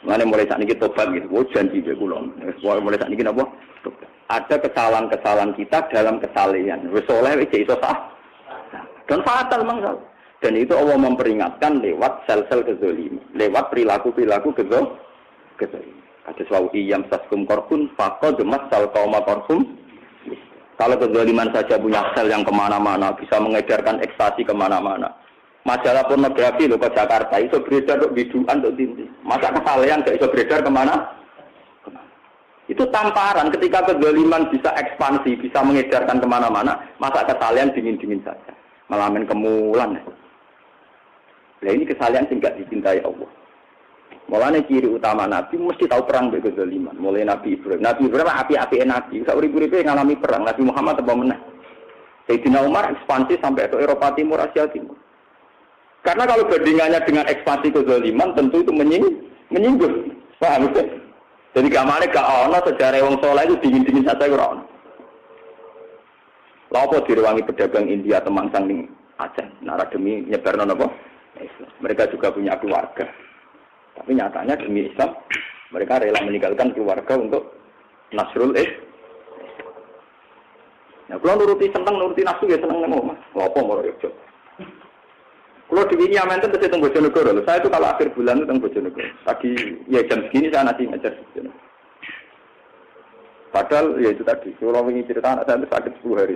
Mana mulai saat ini tobat gitu, oh janji deh kulon. Mulai saat ini apa? Ada kesalahan-kesalahan kita dalam kesalahan. Soleh itu sah. Dan fatal mangsal. Dan itu Allah memperingatkan lewat sel-sel kezaliman, lewat perilaku-perilaku kezaliman. Ada selalu iyam saskum korpun, faqad masal qauma korpun. Kalau kezaliman saja punya sel yang kemana-mana, bisa mengedarkan ekstasi kemana-mana. Majalah pornografi loh ke Jakarta itu beredar untuk biduan untuk dinti. Masa kesalahan nggak bisa beredar kemana? Itu tamparan ketika kezaliman bisa ekspansi, bisa mengedarkan kemana-mana. Masa kesalahan dingin-dingin saja, melamin kemulan. Nah ini kesalahan sehingga dicintai Allah. Mulanya ciri utama Nabi mesti tahu perang dengan kezaliman. Mulai Nabi Ibrahim. Nabi Ibrahim api-api Nabi. Sauribu-ribu yang ngalami perang. Nabi Muhammad apa menang? Sayyidina Umar ekspansi sampai ke Eropa Timur, Asia Timur. Karena kalau bandingannya dengan ekspansi kezaliman tentu itu menyinggung. Paham ya? Jadi gamane gak ono sejarah wong saleh itu dingin-dingin saja ora ono. Lha apa direwangi pedagang India temangsang ning Aceh nara demi nyebarno napa? Islam. Mereka juga punya keluarga. Tapi nyatanya demi Islam mereka rela meninggalkan keluarga untuk nasrul Islam. Nah, kalau nuruti nafsu ya seneng nang omah. Lha apa moro yo. Kalau di sini aman itu tentang Bojonegoro. Saya itu kalau akhir bulan itu tentang Bojonegoro. Tadi ya jam segini saya nanti ngajar Bojonegoro. Padahal ya itu tadi. Kalau ingin cerita anak saya itu sakit 10 hari.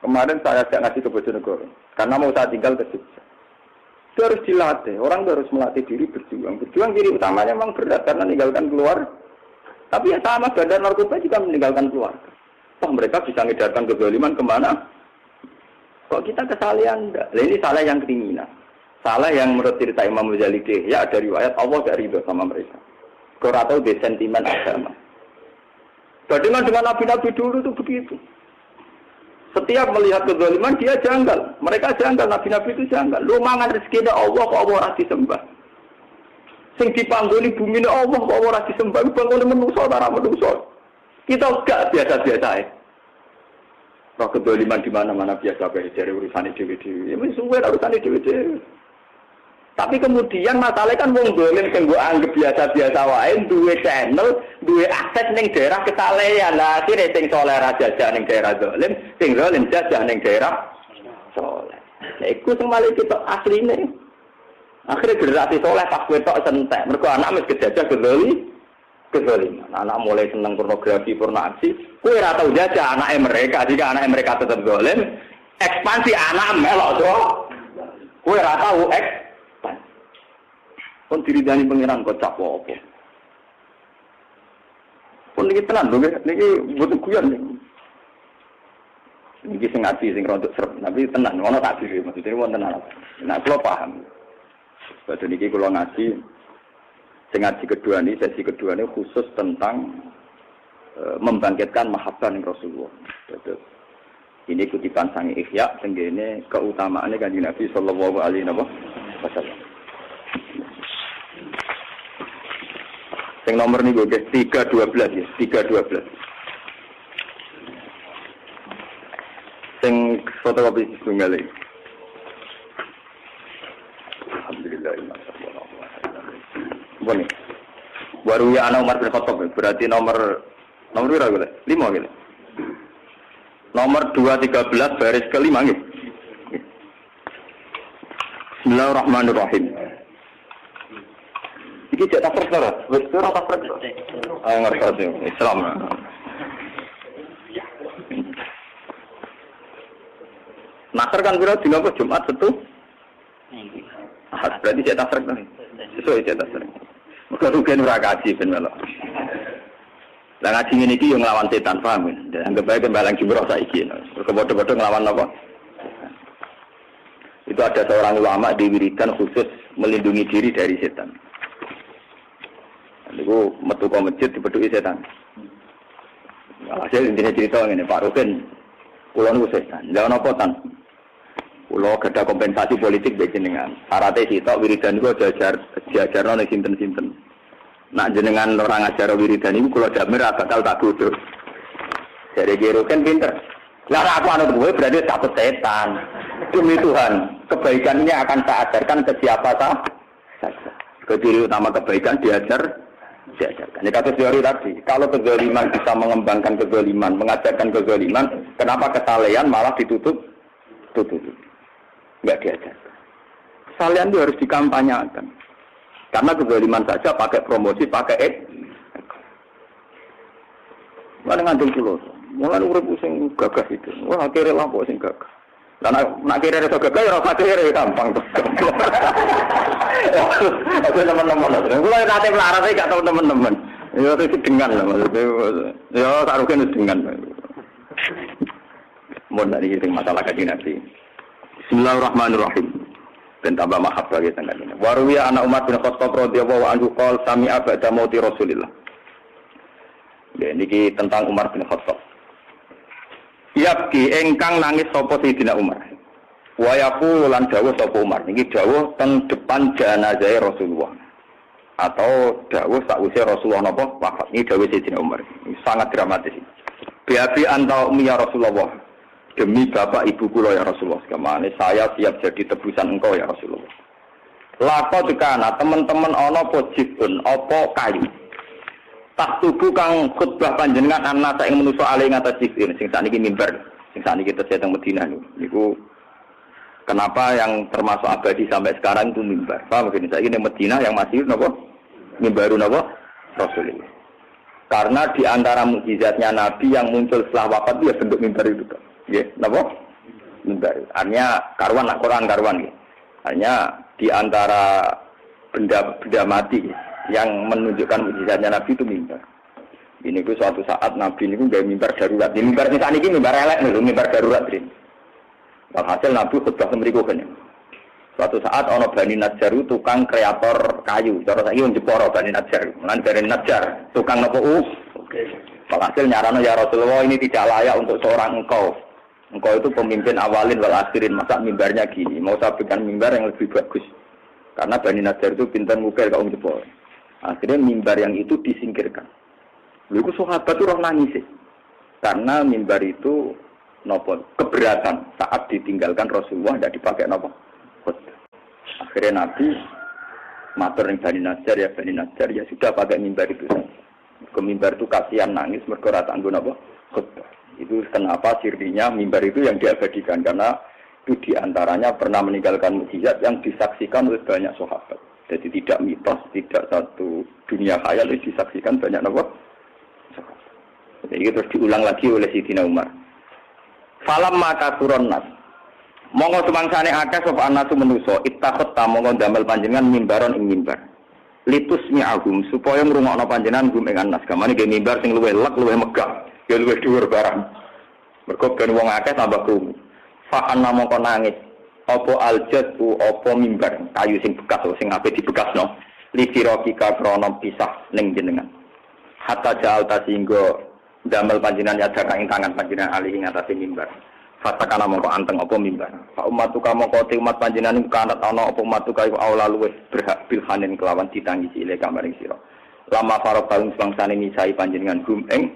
Kemarin saya ajak ngaji ke Bojonegoro. Karena mau saya tinggal ke Jogja. Itu harus dilatih. Orang itu harus melatih diri berjuang. Berjuang diri utamanya memang berat karena meninggalkan keluarga. Tapi ya sama bandar narkoba juga meninggalkan keluarga. Toh mereka bisa mengedarkan kezaliman kemana? Kok kita kesalahan enggak? Nah, ini salah yang kriminal. Salah yang menurut cerita Imam Ghazali ya ada riwayat Allah gak ridho sama mereka. Kau tahu di sentimen agama. Bagaimana dengan nabi-nabi dulu itu begitu. Setiap melihat kezaliman dia janggal. Mereka janggal, nabi-nabi itu janggal. Lu mangan rezeki Allah kok Allah ora disembah. Sing dipanggoni bumi Allah kok ora disembah. Bangun menungso ora menungso. Kita gak biasa-biasa ae. Roh kezaliman di mana-mana biasa bae dari urusan dewe-dewe. Ya mesti suwe urusan dewe-dewe. Tapi kemudian masalahnya kan wong dolen sing mbok anggap biasa-biasa wae duwe channel, duwe akses ning daerah kesalehan. Lah akhire sing saleh ra jajah ning daerah dolen, sing dolen jajah ning daerah saleh. Lah iku sing malah kita asline. Akhire generasi saleh pas wetok sentek. Mergo anak wis kejajah kezaliman. Anak mulai seneng pornografi, pornoaksi. Kowe ora tau jajah anake mereka, jika anake mereka tetap dolen, ekspansi anak melok to. Kowe ora tau pun diri dari pengiran kocak apa? Pun ini tenan dong, ini butuh guyon nih. Ini sing ngaji, sing rontok serp, tapi tenan, ono tak diri, maksudnya ini tenan. Nah, kalau paham, pada ini kalau ngaji, sing ngaji kedua ini, sesi kedua ini khusus tentang membangkitkan mahabbah ning Rasulullah. Ini kutipan Sangi Ihya, tenggene keutamaannya Kanjeng Nabi sallallahu alaihi wasallam. Sing nomor niku guys 312 ya, 312. Sing fotokopi tunggal iki. Alhamdulillah. Boleh. Baru ya anak Umar bin Khattab berarti nomor berapa? 5 gitu. Nomor 213 baris ke-5 gitu. Bismillahirrahmanirrahim. Iki cek tak perkara, wis ora tak perkara. Ayo ngerti Islam. Nasr kan kira dina apa Jumat Sabtu? Ahad berarti cek tak perkara. Sesuai cek tak perkara. Muga rugen ora kaji ben melok. Lah ngaji ngene iki yo nglawan setan, paham ya? Anggap bae kembalang jumroh saiki. Berkebodo-bodo nglawan apa? Itu ada seorang ulama di wiridan khusus melindungi diri dari setan. Lalu metu ke masjid dipeduki setan. Hasil intinya cerita ini Pak Rukin, pulau nu setan. Jangan apa tan? Pulau ada kompensasi politik bagi jenengan. Syaratnya sih tak wiridan itu diajar nol sinten. Nak jenengan orang ajar wiridan itu kalau jamir bakal tak duduk. Jadi Rukin pinter. Lah aku anut gue berarti takut setan. Demi Tuhan, kebaikan ini akan saya ajarkan ke siapa saja. Kediri utama kebaikan diajarkan. Ini kata teori tadi, kalau kezaliman bisa mengembangkan kezaliman, mengajarkan kezaliman, kenapa kesalehan malah ditutup? Enggak diajarkan. Kesalehan itu harus dikampanyakan. Karena kezaliman saja pakai promosi, pakai Mana ngandung pulau? Mulai urip sing gagah itu. Wah, akhirnya lah kok sing gagah. Karena nak kira itu gagah ya rasa kira gampang tuh. Aku teman-teman. Kalau nanti melarat saya gak tahu teman-teman. Ya itu dengan lah maksudnya. Ya taruhkan itu dengan. Mohon dari sing masalah kaji nanti. Bismillahirrahmanirrahim. Dan tambah mahab bagi tengah ini. Waruya anak Umar bin Khattab radhiyallahu anhu qol sami'a ba'da mauti Rasulillah. Ya niki tentang Umar bin Khattab. Yabki engkang nangis sapa Sayyidina Umar. Wa yaqulu lan dawuh sapa Umar. Niki dawuh teng depan jenazah Rasulullah. Atau dawuh sakwise Rasulullah napa wafat. Niki dawuh Sayyidina Umar. Ini sangat dramatis. Biabi anta ummi ya Rasulullah. Demi bapak ibu kula ya Rasulullah. Kemana saya siap jadi tebusan engkau ya Rasulullah. Lako dekana teman-teman ana apa jibun apa kayu. Tak tubuh kang khutbah panjenengan anak ing manusa ali ngatas sifir sing sakniki mimbar sing sakniki tesih teng Madinah niku kenapa yang termasuk abadi sampai sekarang itu mimbar. Paham begini saiki ning Madinah yang masih napa mimbarun napa Rasulullah. Karena di antara mukjizatnya Nabi yang muncul setelah wafat dia bentuk mimbar itu. Nggih, napa? Mimbar. Artinya karuan Al-Qur'an karuan nggih. Artinya di antara benda mati yang menunjukkan mukjizatnya Nabi itu mimbar. Ini ku suatu saat Nabi ini gawe mimbar darurat. Di mimbar misalnya ini mimbar elek lho, mimbar darurat ini. Walhasil Nabi khutbah mriku kene. Suatu saat ana Bani Najjar tukang kreator kayu. Cara saiki wong Jepara Bani Najjar. Lan Bani Najjar tukang napa Walhasil nyarano ya Rasulullah ini tidak layak untuk seorang engkau. Engkau itu pemimpin awalin wal akhirin. Masa mimbarnya gini? Mau saya bikin mimbar yang lebih bagus. Karena Bani Najjar itu pintar mukil kaum Jepara. Akhirnya mimbar yang itu disingkirkan. Lalu sahabat itu roh nangis sih. Karena mimbar itu nopo keberatan saat ditinggalkan Rasulullah tidak dipakai nopo. Akhirnya Nabi matur ning Bani Najjar ya sudah pakai mimbar itu. Ke mimbar itu kasihan nangis mergo ora tanggo nopo khutbah. Itu kenapa sirrinya mimbar itu yang diabadikan karena itu diantaranya pernah meninggalkan mukjizat yang disaksikan oleh banyak sahabat. Jadi tidak mitos, tidak satu dunia khayal itu disaksikan banyak sahabat. Jadi terus diulang lagi oleh Sayyidina Umar. Falam maka turun nas. Monggo semangsane akeh sapa anasu manusa, ittakhot ta monggo damel panjenengan mimbaron ing mimbar. Litus mi'ahum supaya ngrungokno panjenengan gum ing anas. Kamane ge mimbar sing luwih lek, luwih megah, ya luwih dhuwur barang. Mergo ben wong akeh tambah krungu. Fa ana mongko nangis. Apa aljatu apa mimbar kayu sing bekas sing ape dibekasno lisirokika krono pisah ning jenengan hatta ja'alta singgo damel panjenengan nyadar ing tangan panjenengan ali ing atase mimbar fatakana mongko anteng apa mimbar fa ummatu kamo kote umat panjenengan kanat ana apa ummatu kaya aula luweh berhak bilhanin kelawan ditangisi ile kamaring sira lama farok balung sebangsane misai panjenengan hum ing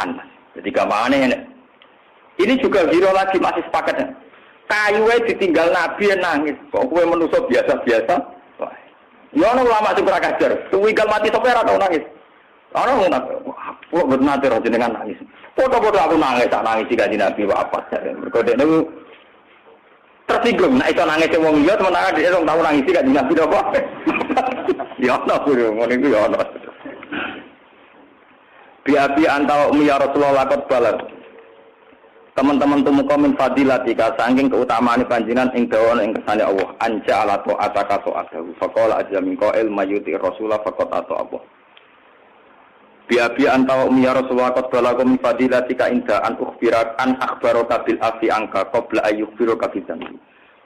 Anas. Jadi gampangane ini juga Hiro lagi masih sepakat. Kayuwe ditinggal Nabi nangis. Kok kowe manusa biasa-biasa? Ya ana ulama sing ora kajar. Tuwikal mati sampe ora tau nangis. Ana wong kok bener ora jenengan nangis. Foto-foto aku nangis, tak nangis di kanjeng Nabi wae apa. Mergo dekne tersinggung nek iso nangis wong liya temen dia wong tau nangis di kanjeng Nabi apa. Ya ana kuwi ngono iku ya ana. Biabi antau ya Rasulullah lakot balas. Teman-teman tumuka min fadilatika saking keutamaan panjenengan ing dawa ing kersane Allah anja ala ta'ataka ta'atahu faqala ajza min qa'il mayyuti rasulullah faqat ata Allah biabi antau ya Rasulullah qad balaga min fadilatika inda an ukhbirak an akhbaraka bil afi angka qabla ayyukhbiruka bidzanbi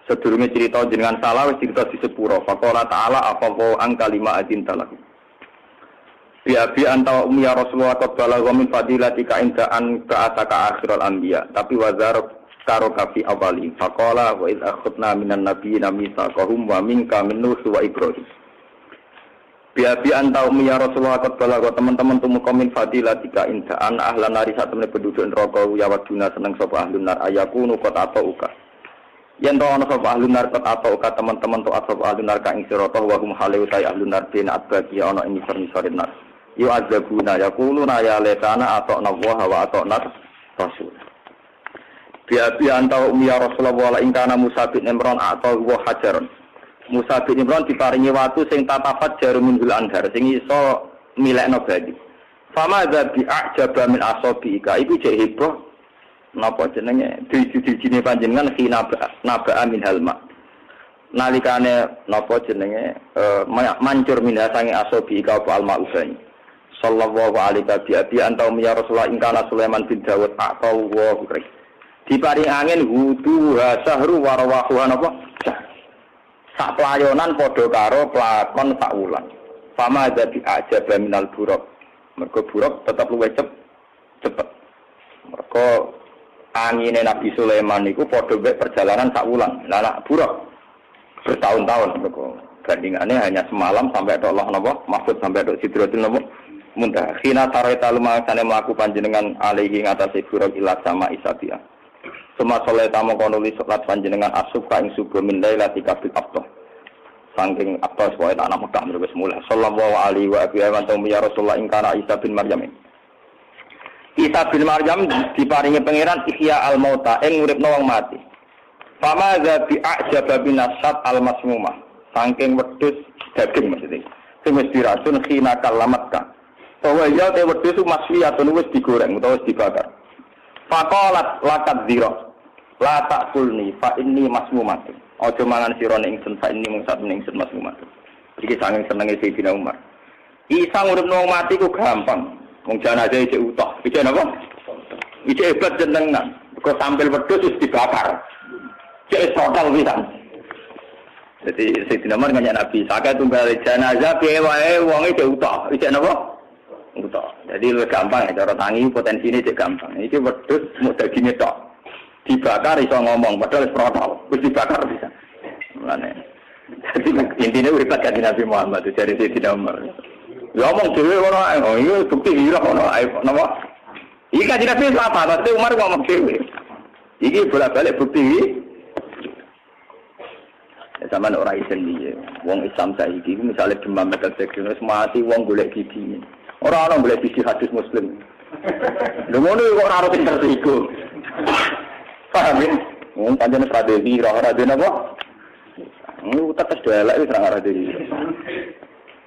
sedurunge cerita jenengan salah wis cerita di sepuro faqala ta'ala apa wa angka lima adin talak biabi antau ya Rasulullah qad balagha min fadilatika inda an ba'ataka akhirul anbiya tapi wazar karo kafi awali faqala wa id akhadna minan nabiyina mitsaqahum wa minka min nuh wa ibrahim biabi antau ya Rasulullah qad balagha teman-teman tumuka min fadilatika inda an ahlan nari satemene penduduk neraka ya waduna seneng sapa ahlun nar ayakunu qad atauka yen to ana sapa ahlun nar qad atauka teman-teman to sapa ahlun nar ka ing sirata wa hum halu ta ahlun nar bin abadi ana ing nisor-nisorin nar yu'adzabuna yaquluna ya laitana ata'na wa ata'na rasul biabi antau ya Rasulullah la ingkana Musa bin Imran atau wa hajar Musa bin Imran diparingi watu sing tatafat jarumin bil anhar sing iso milekno badi fama dza bi a'jaba min asabika iku jek heboh napa jenenge dijine panjenengan naba min halma nalikane napa jenenge mancur minha sange asabika apa alma usani sallallahu alaihi wa sallam ya Rasulullah ingkana Sulaiman bin Dawud atau wa hurri diparing angin hudu sahru warwahu napa sak pelayonan padha karo pelakon sak wulan fama jadi ajaba minal buruk mergo buruk tetep luwih cepet mergo angine Nabi Sulaiman niku padha mek perjalanan sak wulan lah nek buruk bertahun-tahun mergo bandingannya hanya semalam sampai tok Allah napa mahfud sampai tok Sidratul napa muntah khina taraita lumaksane mlaku panjenengan alaihi ngatasi buruk ila sama isabia semua soleh tamu konuli salat panjenengan asub ka ing subuh min lailati kabil afdal saking afdal wae anak Mekah wis mulai sallallahu alaihi wa sallam ya Rasulullah ing kana Isa bin Maryam Isa bin Maryam diparingi pangeran ihya al mauta ing uripno wong mati fama za bi a'jaba bin nasat al masmumah saking wedhus daging maksudnya sing wis diracun khina kalamatka bahwa ya te wedhus maswiyatun wis digoreng utawa wis dibakar. Faqalat laqad dzira la taqulni fa inni masmumatun. Aja mangan sira ning ingsun fa inni mung sak ning ingsun masmumatun. Iki saking senenge Sayyidina Umar. Isa nguripno wong mati ku gampang. Wong jenazah iki utuh. Iki napa? Iki hebat jenengan. Kok tampil wedhus wis dibakar. Cek total pisan. Jadi Sayyidina Umar ngajak Nabi, "Saka tunggal jenazah piye wae wonge cek utuh." Iki napa? Utuh. Jadi lebih gampang ya, cara tangi potensi ini cek gampang. Ini wedhus mau dagingnya tok. Dibakar iso ngomong, padahal protol. Wis dibakar bisa. Mulane. Jadi intinya uripat kanjeng Nabi Muhammad dari Sayyidina Umar. Ya ngomong dhewe ora oh iki bukti ira ono napa? Iki kanjeng Nabi apa? Pasti Umar ngomong dhewe. Iki bolak-balik bukti. Sama orang Islam dia, wong Islam saiki misalnya demam meteteksinus mati wong golek gigi. Orang boleh bisi hadis Muslim. Lha ngono kok ora harus tersigo. Paham ya? Wong pancen strategi ora dene apa? Tetes elek wis ora ngarah diri.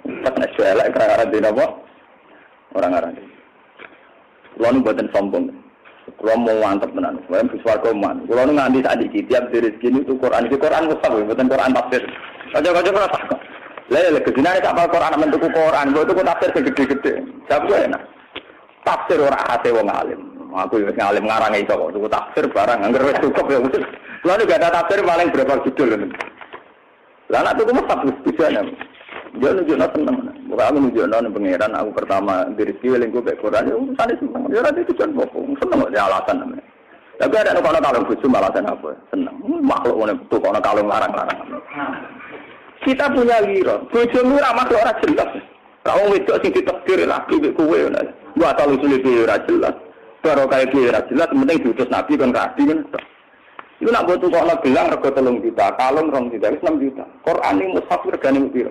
Tetes elek ora ngarah dene apa? Ora ngarah diri. Kulo nu boten sombong. Kulo mau mantep tenan. Kulo wis warga man. Kulo nu nganti sak iki tiap rezeki niku Quran. Iki Quran Mushaf boten Quran tafsir. Aja-aja ora tak. Lha kesinane tak apal Quran men tuku Quran, kok tuku tafsir gede-gede. Jago enak. Tafsir ora ate wong alim. Aku wis ngalim ngarang iso kok tuku tafsir barang angger wis cukup ya wis. Lalu gak ada tafsir paling berapa judul. Lah nek tuku mesti tujuan. Dia nunjukno tenang. Bukan aku nunjukno ning pangeran aku pertama rezeki eling gue Quran ya urusane seneng. Ya ora tujuan apa. Seneng kok alasan namanya. Tapi ada nek ana kalung bojo alasan apa? Seneng. Makhluk ngene tuku ana kalung larang-larang. Kita punya liro, bojomu ora masuk ora jelas. Ra wong wedok sing ditakdir laki mek kowe ora. Mbok asal usule dhewe ora jelas. Baru kaya dhewe ora jelas, penting diutus nabi kan rabi kan. Iku nak mbok tukokno gelang rego 3 juta, kalung 2 juta, wis 6 juta. Quran iki mushaf regane piro?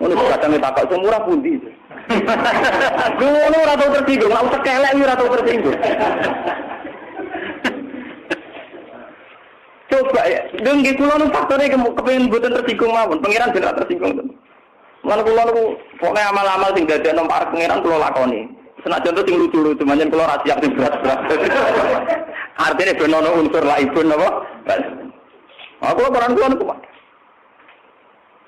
Ngono kadang takok sing murah pundi. Ngono ora tau tersinggung, nek usah kelek ora tau tersinggung. Coba ya, nggih kula nu faktore kepengin mboten tersinggung mawon, pangeran ben ora tersinggung. Lan kula nu pokoke amal-amal sing dadekno parek pangeran kula lakoni. Senajan to sing lucu-lucu, manjen kula ra siap sing berat-berat. Artine ben ono unsur laibun napa? Aku peran kula niku.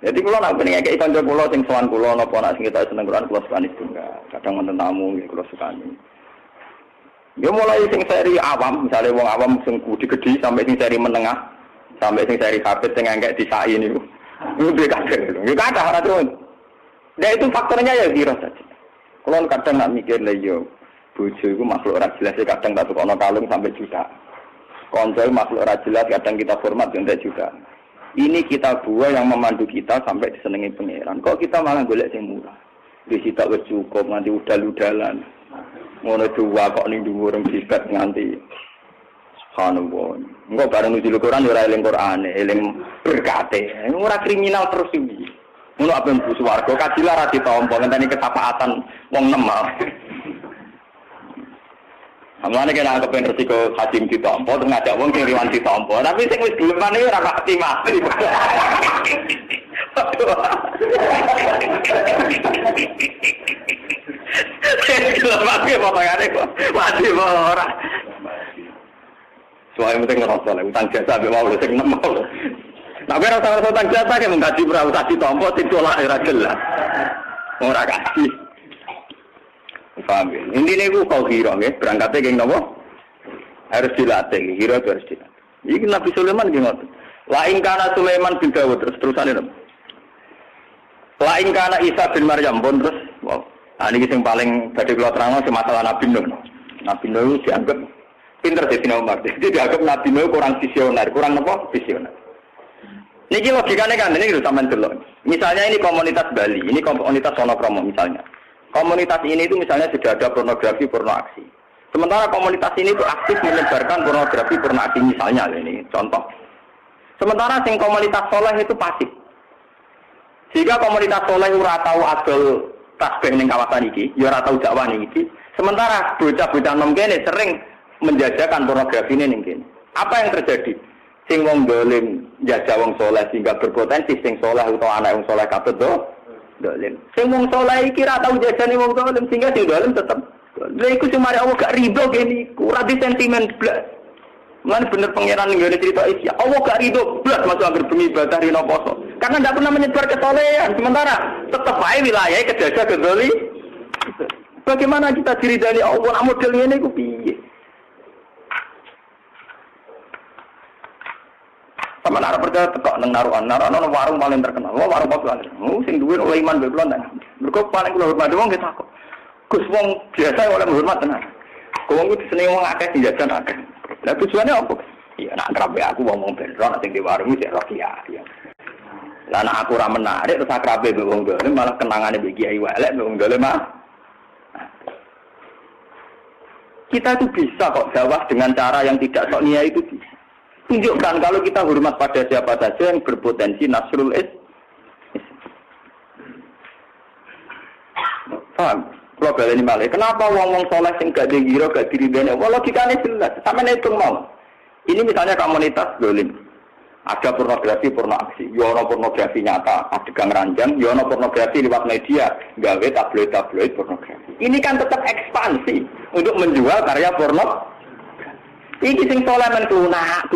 Jadi kula nak pengen ngekeki kanca kula sing sowan kula napa nak sing ketok seneng Quran kula sukani tunggal. Kadang wonten tamu nggih kula sukani. Ya mulai sing seri awam, misalnya wong awam sing gede sampai sing seri menengah, sampai sing seri hafid sing ngekek disai niku. Niku kadang. Niku kathah ora terus. Nah itu faktornya ya kira saja. Kalau kadang nak mikir lah yo, bojo iku makhluk ora jelas kadang tak tukokno kalung sampai juta. Konco makhluk ora jelas kadang kita hormat sampai juta. Ini kita buah yang memandu kita sampai disenengi pangeran. Kok kita malah golek sing murah? Wis tak wis cukup nganti udal-udalan. Ngono dua kok ning dhuwur sikat nganti subhanallah. Engko bareng nuju Quran ora eling Qurane, eling berkate. Ora kriminal terus iki. Ngono apa mlebu swarga kajilah ra ditampa ngenteni kesapaatan wong nemal. Amane kena kepen resiko hakim ditampa terus ngajak wong sing riwan ditampa, tapi sing wis gelemane ora pati mati. Gelemane potongane kok mati ora. Soale penting ngerasa lek utang jasa mbek wae sing nemu. Nek ora rasa utang jasa ke menggaji ora usah ditampa ditolak ora jelas. Ora kasih. Paham ya? Intinya itu kau hero, ya. Berangkatnya kayak nopo harus dilatih, hero itu harus dilatih. Ini Nabi Sulaiman gimana? Lain karena Sulaiman bin Dawud terus-terusan ini. Lain karena Isa bin Maryam pun terus, wow. Nah, ini yang paling tadi kalau terang si masalah Nabi Nuh. Nabi Nuh dianggap pinter di sini Umar. Jadi dianggap Nabi Nuh kurang visioner, kurang apa? Visioner. Ini logikanya kan ini sama dulu. Misalnya ini komunitas Bali, ini komunitas Sonokromo misalnya. Komunitas ini itu misalnya sudah ada pornografi, porno aksi. Sementara komunitas ini itu aktif menyebarkan pornografi, porno aksi misalnya ini contoh. Sementara sing komunitas soleh itu pasif. Jika komunitas soleh ora tahu adol tasbih ning kawasan iki, ya ora tahu dakwah ning iki. Sementara bocah-bocah nom kene sering menjajakan pornografi ning kene. Apa yang terjadi? Sing wong dolim jajah wong soleh sehingga berpotensi sing soleh utawa anak wong soleh katut dolim. Sing wong saleh iki ra tau jajane wong dolim sehingga sing dolim tetep. Lha iku cuma Allah gak rido kene iku, ora di sentimen blas. Lan bener pangeran ngene cerita iki. Allah gak rido blas masuk anggere bengi ibadah rino poso. Karena ndak pernah menyebar kesolehan, sementara tetep wae wilayah kejajah dolim. Bagaimana kita diridani Allah model ngene iku piye? Sama nara percaya tekok nang naruhan warung paling terkenal. Warung populer. Sing duwe oleh iman mbek kula nang. Mergo paling kula hormat wong kita kok. Gus wong biasa oleh hormat tenan. Wong ku disenengi wong akeh jajan akeh. Lah tujuane opo? Ya nak akrabe aku wong bener sing di warung iki ora kiai. Lah nek aku ora menarik terus akrabe mbek wong dolim malah kenangane mbek kiai elek mbek wong dolim mah. Kita itu bisa kok dakwah dengan cara yang tidak sok niat itu bisa. Tunjukkan kalau kita hormat pada siapa saja yang berpotensi nasrul paham? Kalau balik ini balik, kenapa wong-wong soleh sing gak digiro, gak diridani? Logikanya jelas, sama hitung mau. Ini misalnya komunitas dolim, ada pornografi, porno aksi, yono pornografi nyata, adegan ranjang, yono pornografi lewat media, gawe tabloid pornografi. Ini kan tetap ekspansi untuk menjual karya porno. Iki sing soleh men klunak.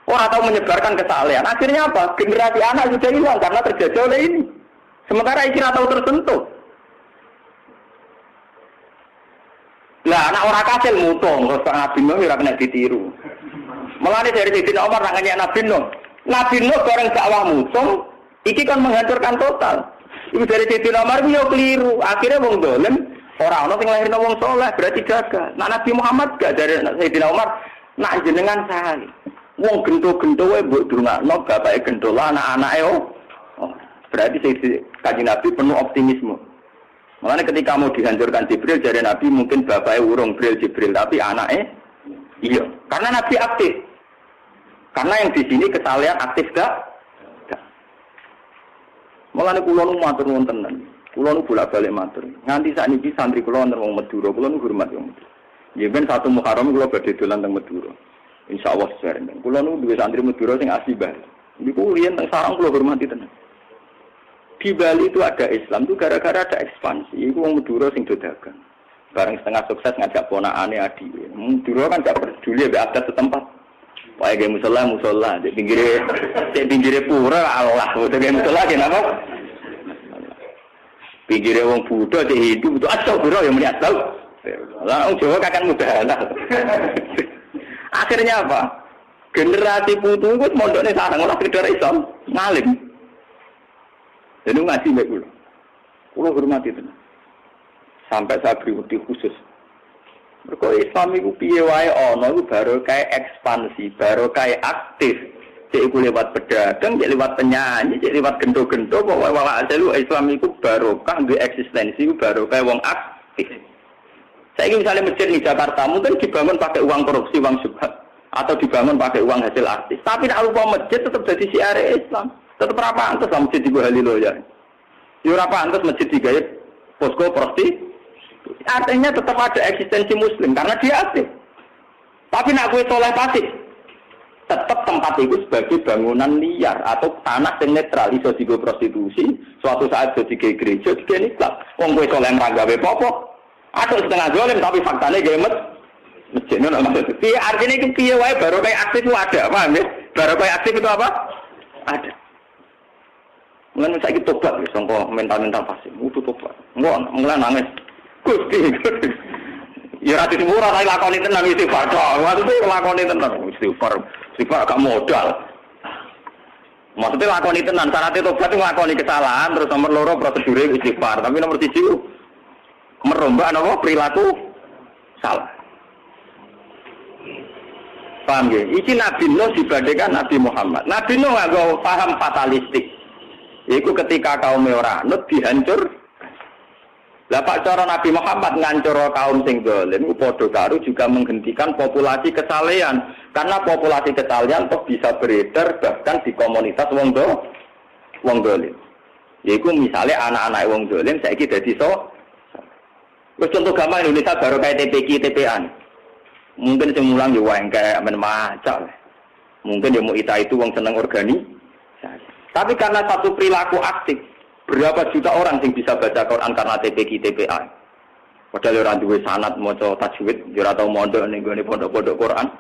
Ora tahu menyebarkan kesalehan. Akhirnya apa? Generasi anak sudah hilang karena terjajah oleh ini. Sementara iki ora tahu tersentuh. Lah anak ora kasil mutong terus Nabi Nuh ora kena ditiru. Mulane dari Sayyidina Umar nak nanya Nabi Nuh. Nabi Nuh bareng dakwah mutong, iki kan menghancurkan total. Iku dari Sayyidina Umar yo keliru. Akhirnya wong dolim ora ana sing lahirno wong saleh berarti gagal. Nak Nabi Muhammad gak dari Sayyidina Umar nak jenengan sae. Wong gento-gento wae mbok durungakno bapake gento lah anak-anake oh. Berarti Kanjeng Nabi penuh optimisme. Makanya ketika mau dihancurkan Jibril, jadi Nabi mungkin bapaknya urung Jibril, tapi anaknya iya. Karena Nabi aktif. Karena yang di sini kesalahan aktif gak? Mulane kula nu matur nuwun tenan. Kula nu bolak-balik matur. Nganti sakniki santri kula wonten wong Madura, kula nu hormat wong Madura. Ya ben 1 Muharram kula badhe dolan teng Madura. Insyaallah sareng. Kula nu duwe santri Madura sing asli Bali. Niku riyen teng sarang kula hormati tenan. Di Bali itu ada Islam itu gara-gara ada ekspansi. Iku wong Madura sing do dagang. Bareng setengah sukses ngajak ponakane adike. Madura kan gak peduli mbek adat setempat. Wae ge musala di pinggire pura Allah. Udah ge musala kenapa? Pinggire wong Buddha di Hindu itu astagfirullah yang muni asal. Lah wong Jawa kakek mudah. Akhirnya apa? Generasi putu iku mondokne sareng ora kedar Islam, ngalim. Jadi ngaji mbek kula. Kula hormati tenan. Sampai saya beri bukti khusus. Mergo Islam iku piye wae ana iku baru kayak ekspansi, baru kayak aktif. Cek iku lewat pedagang, cek lewat penyanyi, cek lewat gendo-gendo pokoke wae asal Islam iku barokah duwe eksistensi iku baru kayak wong aktif. Saiki misalnya masjid di Jakarta mungkin dibangun pakai uang korupsi, uang subhat atau dibangun pakai uang hasil artis. Tapi nek lupa masjid tetap jadi syiar Islam. Tetap apa antus lah masjid di Halilo ya. Ya apa antus masjid digawe posko prosti. Artinya tetap ada eksistensi muslim karena dia aktif. Tapi nak kowe soleh pasif. Tetap tempat itu sebagai bangunan liar atau tanah yang netral iso digo prostitusi, suatu saat jadi gereja, jadi Islam. Wong kowe soleh ra gawe apa-apa. Atau setengah zalim tapi faktanya gawe masjid ngono maksud. Piye artinya itu piye wae baru kayak aktif itu ada, paham ya? Baru kayak aktif itu apa? Ada. Mulai saya gitu tobat, songko mental pasti, udah tobat. Enggak, mulai nangis. Gusti, ya rati murah saya lakoni tenan istighfar. Waktu itu lakoni tenan istighfar gak modal. Maksudnya lakoni tenan, syaratnya tobat itu lakoni kesalahan, terus nomor loro prosedurnya istighfar. Tapi nomor 7 merombak apa perilaku salah. Paham ya? Iki Nabi Nuh dibandingkan Nabi Muhammad. Nabi Nuh nggak paham fatalistik. Iku ketika kaum ora anut dihancur. Lah Pak cara Nabi Muhammad ngancur kaum sing zalim ku padha karo juga menghentikan populasi kesalehan. Karena populasi kesalehan toh bisa beredar bahkan di komunitas wong zalim. Yaiku misalnya anak-anak wong zalim saiki dadi wis contoh gampang Indonesia baru kayak TPQ TPA. Mungkin sing mulang yo wae kayak men macak. Mungkin yo mau itu wong seneng organisasi. Tapi karena satu perilaku aktif, berapa juta orang yang bisa baca Quran karena TPQ TPA. Padahal orang duwe sanad maca tajwid, ora tau mondok ning gone pondok-pondok Quran.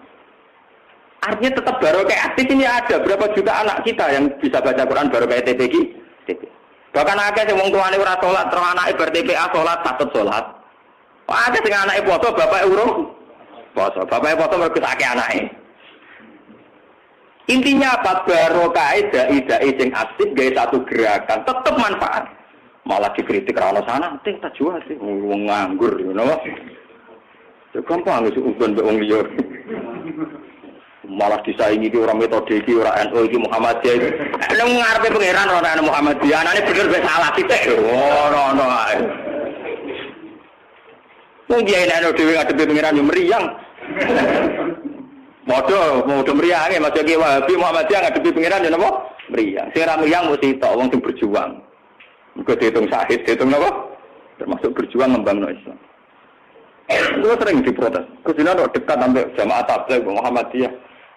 Artinya tetap baru kayak aktif ini ada berapa juta anak kita yang bisa baca Quran baru kayak TPQ TPA. Bahkan akeh sing wong tuane ora salat, terus anake ber TPA salat, patut salat. Akeh sing anake poso, bapake urung poso. Bapake poso mergo akeh anake. Intinya apa? Barokah dai-dai sing aktif gawe satu gerakan tetap manfaat. Malah dikritik ra ono sana, teh tak jual sih wong nganggur ngono. Ya gampang wis ukon mbek wong liya. Malah disaingi iki ora metode iki ora NU iki Muhammadiyah iki. Nek ngarepe pangeran ora ana Muhammadiyah, anane bener wis salah titik. Ono ae. Wong dia nek dhewe ngadepi pangeran yo mriyang. Modho mriyang maksud ki Wahabi Muhammadiyah ngadepi pangeran yo napa? Mriyang. Sing ora mriyang mesti tok wong sing berjuang. Mergo dihitung syahid, dihitung napa? Termasuk berjuang ngembangno Islam. Gue sering diprotes. Kudune ora dekat sampai jamaah tabligh Muhammadiyah.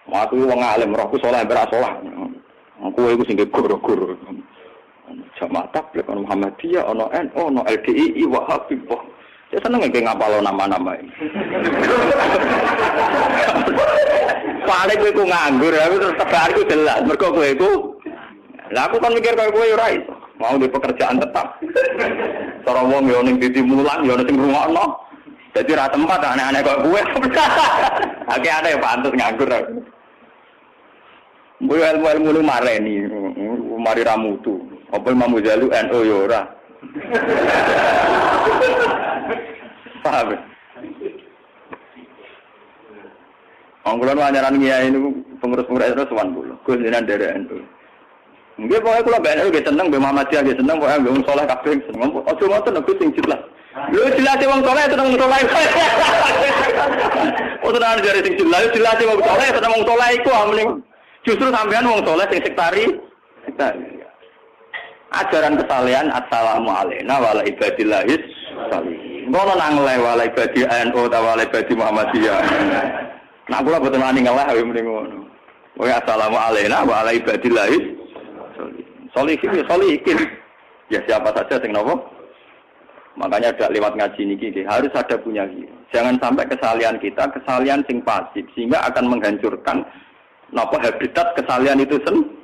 Aku wong alim, rohku saleh ora saleh. Aku iku sing guru-guru. Jamaah tabligh Muhammadiyah ana NU, ana LDI, Wahabi. Saya seneng nggak ngapalo nama-nama ini. Paling gue nganggur, tapi terus tebar gue jelas. Mereka gue lah aku kan mikir kayak gue rai, mau di pekerjaan tetap. Orang wong yoning di timulan, yoning sing rungokno. Jadi rata tempat aneh-aneh kayak gue. Oke ada yang pantas nganggur. Gue ilmu lu mareni, mari ramutu. Apa Imam Ghazali NU yora. Paham? Anggulan wanyaran kiai ini pengurus-pengurus itu 90. Gue jenengan dari NU. Nggih pokoke kula ben nggih seneng mbek Muhammadiyah nggih seneng pokoke mbek wong saleh kabeh seneng. Aja ngoten aku sing jelas. Lho jelas wong saleh seneng wong saleh. Ora jare sing jelas wong saleh seneng wong saleh iku amling. Justru sampean wong saleh sing sektari. Ajaran kesalehan assalamu alayna wa ala ibadillahis sholihin. Ngono nang le wa ala ibadi NU ta wa ala ibadi Muhammadiyah. Nak kula boten wani ngeleh mending ngono. Wa assalamu alayna wa ala ibadillahis sholihin. Ya siapa saja sing napa? Makanya ada lewat ngaji niki harus ada punya hero. Jangan sampai kesalian kita kesalian sing pasif sehingga akan menghancurkan napa habitat kesalian itu sendiri.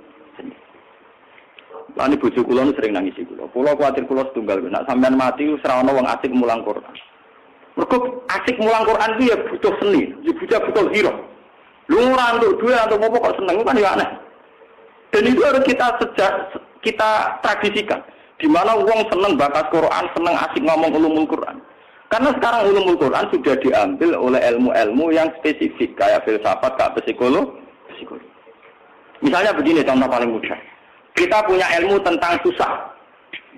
Lan bojo kula nu sering nangisi kula. Kula kuwatir kula setunggal nek sampean mati wis ora ana wong asik mulang Quran. Mergo asik mulang Quran itu ya butuh seni, ya butuh hero. Lu ora entuk duwe entuk apa kok seneng kan ya aneh. Dan itu harus kita tradisikan. Di mana wong seneng bakas Quran, seneng asik ngomong ulumul Quran. Karena sekarang ulumul Quran sudah diambil oleh ilmu-ilmu yang spesifik kayak filsafat, kayak psikologi. Misalnya begini contoh paling mudah. Kita punya ilmu tentang susah.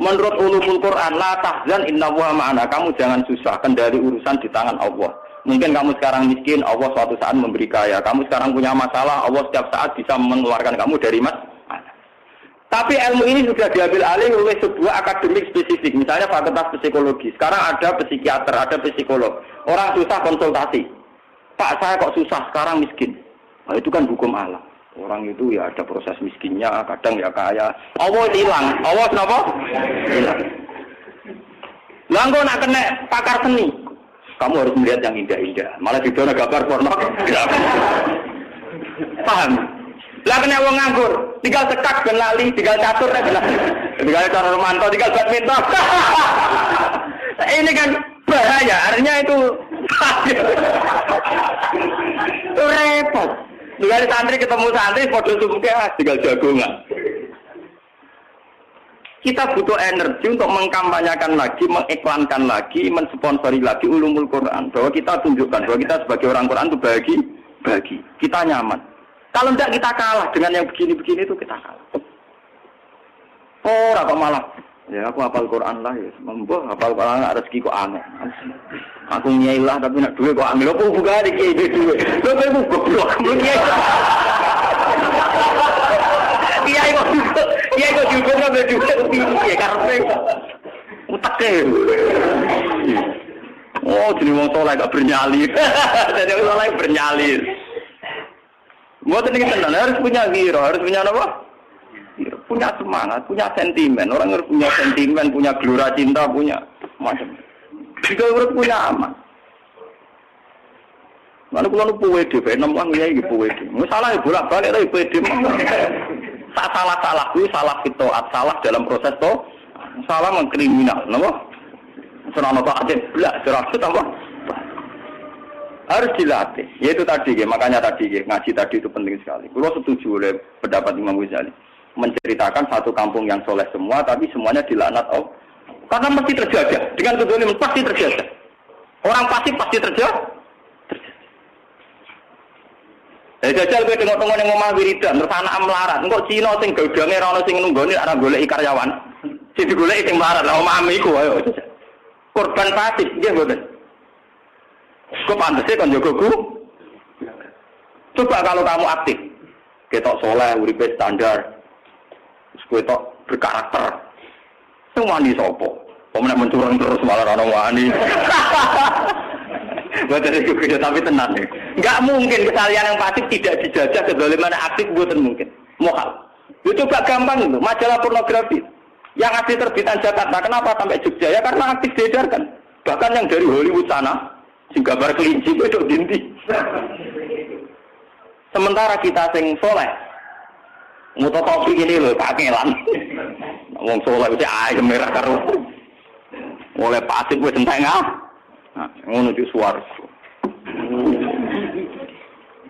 Menurut ulumul Quran, la tahzan innallaha ma'ana. Kamu jangan susah, kendali urusan di tangan Allah. Mungkin kamu sekarang miskin, Allah suatu saat memberi kaya. Kamu sekarang punya masalah, Allah setiap saat bisa mengeluarkan kamu dari masalah. Tapi ilmu ini sudah diambil alih oleh sebuah akademik spesifik. Misalnya fakultas psikologi. Sekarang ada psikiater, ada psikolog. Orang susah konsultasi. Pak, saya kok susah, sekarang miskin. Nah, itu kan hukum alam. Orang itu ya ada proses miskinnya, kadang ya kaya. Allah hilang. Allah kenapa? Hilang. Langgo nak kena pakar seni. Kamu harus melihat yang indah-indah. Malah didono gambar porno. Paham? Lah kena wong nganggur, tinggal sekak ben lali, tinggal catur nek lali. Tinggal cara romanto, tinggal badminton. Ini kan bahaya, artinya itu repot. Tinggal santri ketemu santri padha subuke tinggal jagongan. Kita butuh energi untuk mengkampanyekan lagi, mengiklankan lagi, mensponsori lagi ulumul Quran. Bahwa kita tunjukkan bahwa kita sebagai orang Quran itu bagi. Kita nyaman. Kalau tidak kita kalah dengan yang begini-begini itu kita kalah. Oh, apa malah? Ya aku hafal Quran lah ya. Membuat hafal Quran nggak rezeki kok aneh. Aku nyai lah tapi nak duit kok ambil. Aku buka di kiai duit. Lo aku goblok. Kiai kok juga nggak duit tinggi karena utaknya. Oh jadi wong soleh gak bernyali. Jadi wong soleh bernyali. Buat ini tenang, harus punya hero, harus punya apa? Punya semangat, punya sentimen. Orang harus punya sentimen, punya gelora cinta, punya macam. Jika harus punya aman. Mana kalau lu puwe deh, nomor ya gitu puwe deh. Masalah bolak balik tapi puwe deh. Tak salah gue salah fitoat, salah dalam proses toh, salah mengkriminal, nama? Senang apa aja, belah, serasut apa? Harus dilatih. Yaitu tadi, makanya tadi ngaji tadi itu penting sekali. Kalau setuju oleh pendapat Imam Ghazali, menceritakan satu kampung yang soleh semua, tapi semuanya dilaknat Allah. Karena mesti terjadi. Dengan tujuan ini pasti terjadi. Orang pasti terjadi. Jajal kowe tengok-tengok ning omah wiridan terus anak melarat. Engko Cina sing gadange ora ono sing nunggoni ora goleki karyawan. Sing digoleki sing melarat lah omah iku ayo. Korban pasif nggih mboten. Kok pantese kon jogoku? Coba kalau kamu aktif. Ketok soleh, uripe standar. Terus kowe tok berkarakter. Sing wani sapa? Pemenang mencurang terus malah ora wani. Bukan itu tapi tenang nih. Enggak mungkin kesalahan yang pasif tidak dijajah kedoliman aktif bukan mungkin. Mohal. Itu coba gampang itu. Majalah pornografi yang asli terbitan Jakarta, kenapa sampai Jogja? Ya karena aktif diedarkan. Bahkan yang dari Hollywood sana, sing gambar kelinci itu dinti. Sementara kita sing soleh, mutotopi ini loh kakelan. Wong soleh itu ayam merah karo. Oleh pasif gue tentang nah, menuju suaraku.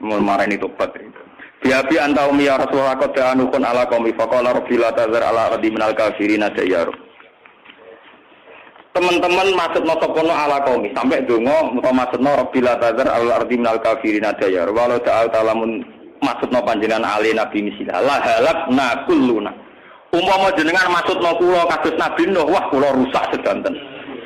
Mau marah ini tobat itu. Biabi antau miya Rasulullah qad anukun ala qaumi faqala rabbi la tazar ala ardi minal kafirin dayyar. Teman-teman maksud nosokono ala qaumi sampai donga utawa maksudno rabbi la tazar ala ardi minal kafirin dayyar. Walau ta'ala lamun maksudno panjenengan ali nabi misilah la halakna kulluna. Umpama jenengan maksudna kula kados Nabi Nuh, wah kula rusak sedanten.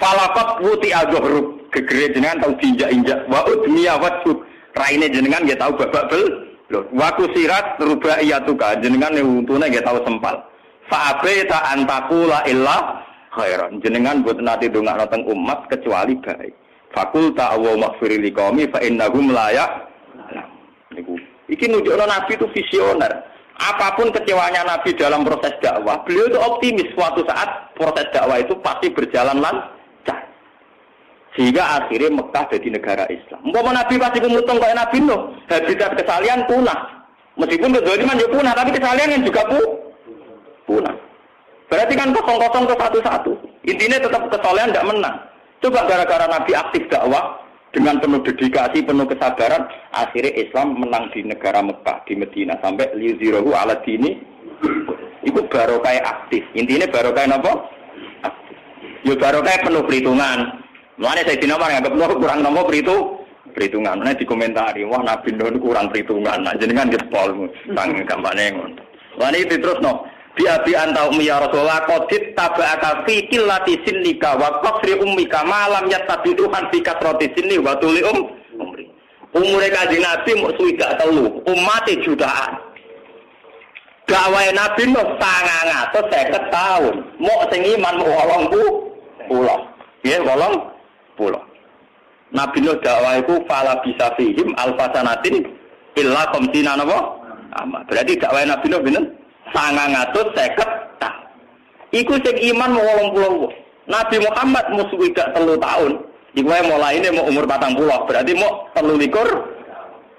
Falaqat wuti adhur gegere jenengan tau diinjak-injak. Wa udmiya wasuk. Raine jenengan nggih tau babak lho. Wa kusirat rubaiyatuka jenengan untune nggih tau sempal. Fa abaita antakula illa khairan. Jenengan boten nate ndongakno teng umat kecuali baik. Fakulta wa maghfir li qaumi fa innahum la niku. Iki nunjukno Nabi itu visioner. Apapun kecewanya Nabi dalam proses dakwah, beliau itu optimis suatu saat proses dakwah itu pasti berjalan lancar. Sehingga akhirnya Mekah jadi negara Islam. Umpama Nabi pasti kemutung kayak Nabi Nuh, habitat kesalian punah. Meskipun kezaliman juga punah, tapi kesalian kan juga punah. Berarti kan kosong-kosong ke satu-satu. Intinya tetap kesalian tidak menang. Coba gara-gara Nabi aktif dakwah dengan penuh dedikasi, penuh kesabaran, akhirnya Islam menang di negara Mekah, di Medina sampai liyuzhirahu ala dini. Itu barokah aktif. Intinya barokah apa? Aktif. Ya barokah penuh perhitungan. Mulane saya dina nganggep Nuh kurang nomor perhitungan. Nek dikomentari, wah Nabi Nuh kurang perhitungan. Nah jenengan jempol sang gampane ngono. Mulane diterusno. Bi antau ya Rasulullah qadit tabaka fi qillati sinnika wa qasri ummika ma lam yattabiduhan fi kasrati sinni wa tuli umri. Umure Kanjeng Nabi mung 3 umate jutaan. Dakwahe Nabi Nuh 950 tahun. Mok sing iman mok 80. Nggih, 80. Nabi Nuh dakwah iku fala bisa fihim alfasanatin illa qamtina napa? Berarti dakwah Nabi Nuh pinten? 950 tahun. Iku sing iman mau 80. Nabi Muhammad musuh gak 3 tahun. Iku mulai ini mau umur 40. Berarti mau 23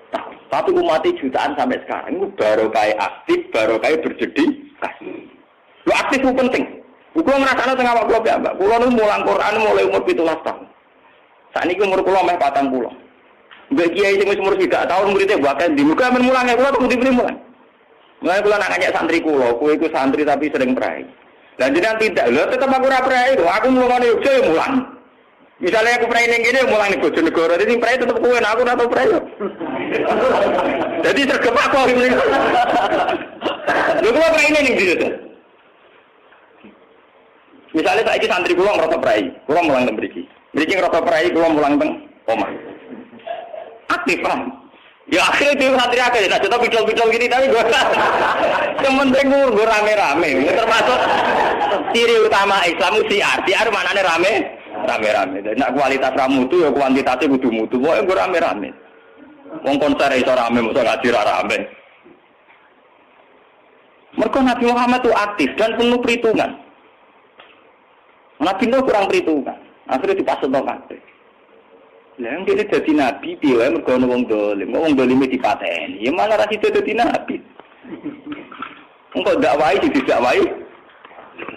tahun. Tapi umat jutaan sampai sekarang. Itu barokah aktif, barokah berdedikasi. Lu aktif itu penting. Kulo ngrasakno teng awak kula piyambak. Kulo niku mulang Quran mulai umur 17 tahun. Sakniki umur kula meh 40. Mbek kiai sing wis umur 3 tahun muridé bakal di muga men mulange kula kok dipilih mulang. Mulai kula nak ngajak santri kula, kowe iku santri tapi sering prai. Lah jenengan tidak, lho tetep aku ora prai, aku mulane Yogya ya mulang. Misalnya aku prai ning kene mulang ning Bojonegoro, dadi prai tetep kowe, aku ora tau prai. Jadi tergepak kok ngene. Lho kula prai ning ndi to? Misalnya saiki santri kula ngrasa prai, kula mulang teng mriki. Mriki ngrasa prai, kula mulang teng omah. Aktif kan? Ya akhirnya itu santri akeh, nah contoh pidol-pidol gini tapi gue yang penting gue rame-rame, termasuk ciri utama Islam siar manane rame-rame. Dan nak kualitas ramutu ya kuantitasnya kudu mutu, pokoknya gue rame-rame. Wong konser itu rame, masa ngaji rame. Mereka Nabi Muhammad itu aktif dan penuh perhitungan. Nabi itu kurang perhitungan, akhirnya dipasut aktif. Lah yang dia jadi nabi dia mergo ana wong dolim dipateni. Ya malah ra sida dadi nabi. Engko dakwahi didakwahi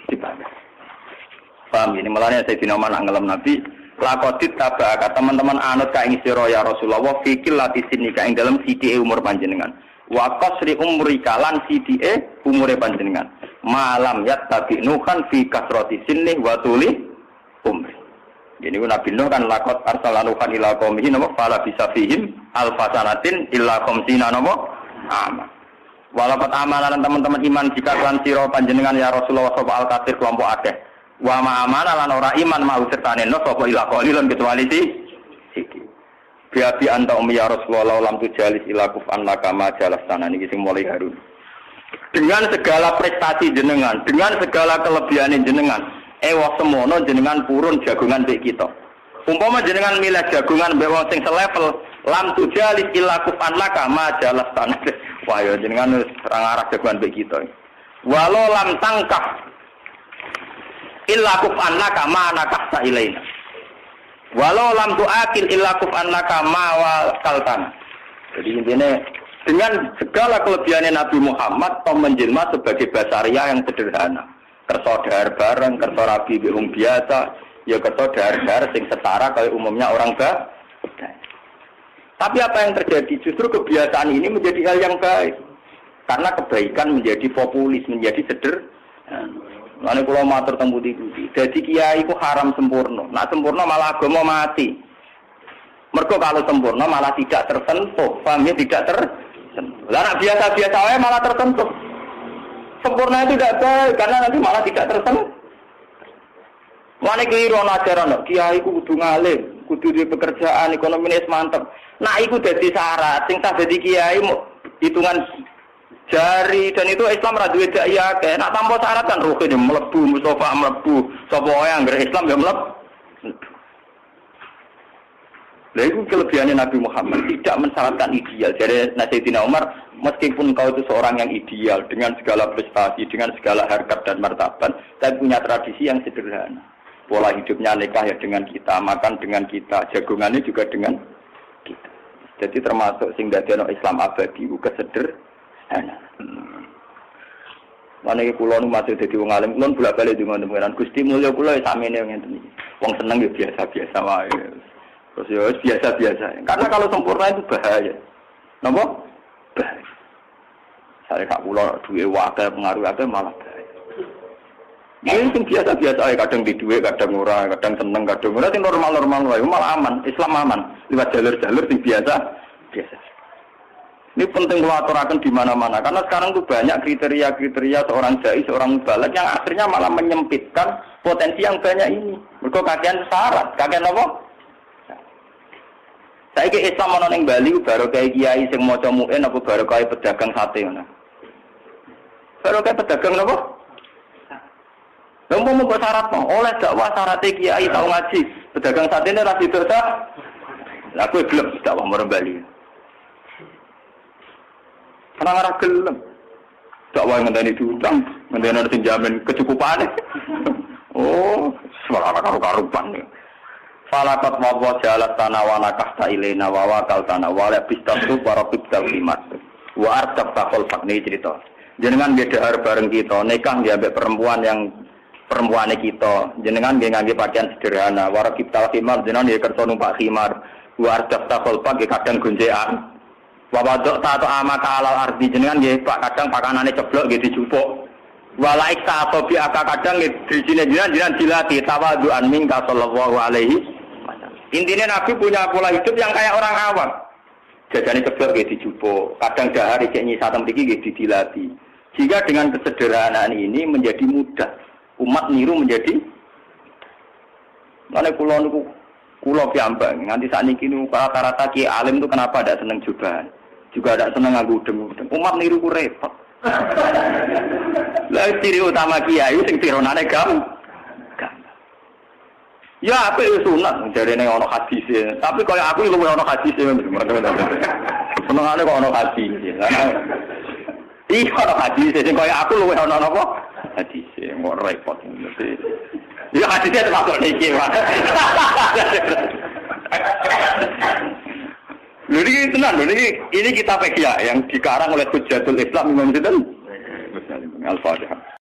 dipateni. Paham ini malahnya saya dinoman ngelem nabi lakodit tabaka teman-teman anut ka ing sira ya Rasulullah fikil lati sinika ing dalam sidike umur panjenengan. Wa qasri umrika lan sidike umure panjenengan. Malam yattabi'nu kan fi kasrati sinni wa tuli umri. Jadi Nabi Nuh kan lakot arsalanukan ila qaumihi napa fala bisa fihim alfasanatin illa qamsina napa aman. Walaupun amalan teman-teman iman jika lan sira panjenengan ya Rasulullah sapa al-kafir kelompok akeh. Wa ma amana lan ora iman mau sertane no sapa ila qalilan kecuali siki. Biabi anta ya Rasulullah lam tujalis ila kufan lakama jalas tanah niki sing mulai harun. Dengan segala prestasi jenengan, dengan segala kelebihan jenengan ewa semono jenengan purun jagungan mbek kita. Umpama jenengan milih jagungan mbek wong sing selevel, lam tujalis illa kufan laka ma jalas tanah. Wah ya jenengan wis ora ngarah jagungan mbek kita. Walau lam tangkah illa kufan laka ma nakahta ilaina. Walau lam tuakil illa kufan laka ma wakaltan. Jadi intinya dengan segala kelebihannya Nabi Muhammad toh menjelma sebagai basaria yang sederhana. Kerso dahar bareng, kerso rabi wong biasa, ya kerso dahar sing setara kayak umumnya orang Tapi apa yang terjadi? Justru kebiasaan ini menjadi hal yang baik. Karena kebaikan menjadi populis, menjadi sederhana. Lalu kalau matur tembuti-tembuti, jadi kiai itu haram sempurna. Nah sempurna malah agama mati. Mergo kalau sempurna malah tidak tersentuh, pahamnya tidak tersentuh. Lah biasa-biasa wae malah tersentuh. Sempurna itu tidak baik karena nanti malah tidak tersentuh. Mana keliru ajaran, kiai ku kudu ngalim, kudu di pekerjaan ekonomi mantep. Nah, itu jadi syarat. Sing tak jadi kiai hitungan jari dan itu Islam ra duwe dak ya akeh. Nak tanpa syarat kan ruhe mlebu, Mustafa mlebu, sapa wae anggere Islam ya mlebu. Lha iku kelebihannya Nabi Muhammad tidak mensyaratkan ideal. Jadi Sayyidina Umar, meskipun kau itu seorang yang ideal dengan segala prestasi, dengan segala harkat dan martabat, tapi punya tradisi yang sederhana. Pola hidupnya nikah ya dengan kita, makan dengan kita, jagungannya juga dengan kita. Jadi termasuk sing dadekno Islam abadi ku kesederhanaan. Mana iki kula nu masih dadi wong alim, kula bolak-balik ndonga pengiran Gusti mulya kula ya samene ngenten iki. Wong seneng ya biasa-biasa wae. Terus ya biasa-biasa. Karena kalau sempurna itu bahaya. Napa? Bahaya. Saya kak kula duwe wae pengaruh akeh malah bahaya. Ini sing biasa-biasa ae, kadang di duwe, kadang ora, kadang seneng, kadang ora, sing normal-normal wae, malah aman, Islam aman. Lewat jalur-jalur sing biasa. Ini penting kula aturaken di mana-mana karena sekarang tuh banyak kriteria-kriteria seorang dai, seorang mubalagh yang akhirnya malah menyempitkan potensi yang banyak ini. Mergo kakean syarat, kakean apa? Saiki Islam ana ning Bali baru kayak kiai sing maca muin apa baru kayak pedagang sate ngono. Baru kayak pedagang napa? Lha mau kok syarat mau oleh dakwah syarat kiai tau ngaji, pedagang sate ini ra dosa. Lah kowe gelem dakwah marang Bali. Karena ora gelem. Dakwah ngenteni diutang, ngenteni ana sing jamin kecukupane. Oh, suara karo-karupan. Falakat mawwa jalat tanah wa nakahta ilaina wa wakal tanah wa la bistatu para bidal limat. Wa artab takol fakni cerita. Jenengan nggih dahar bareng kita, nikah nggih ambek perempuane kita. Jenengan nggih ngangge pakaian sederhana, wa rakibtal khimar jenengan nggih kersa numpak khimar. Wa artab takol pak kadang gonjekan. Wa wadok tato amaka alal ardi jenengan nggih pak kadang pakanane ceblok nggih dijupuk. Walaik ta'ata bi aka kadang nggih dijine jenengan dilatih tawadhu'an minka sallallahu alaihi. Intinya Nabi punya pola hidup yang kayak orang awam. Jajane ceblok nggih dijupuk, kadang dahar isih nyisa teng mriki nggih didilati. Jika dengan kesederhanaan ini menjadi mudah, umat niru menjadi. Mane kula niku kula piyambak nganti sakniki niku rata-rata ki alim itu kenapa tidak seneng jubahan. Juga tidak seneng nganggo udeng-udeng. Umat niru ku repot. Lah ciri utama kiai sing tironane gampang. Ya apa itu sunat, jadi ini ono hadis. Tapi kalau aku luwih ono hadis, senengane kok ono hadis. Iya ono hadis, sing kaya aku luwih ono apa? Hadis, kok repot. Ya hadisnya termasuk niki, Pak. Ini tenan, ini kitab Ihya yang dikarang oleh Hujjatul Islam Imam Al-Fatihah.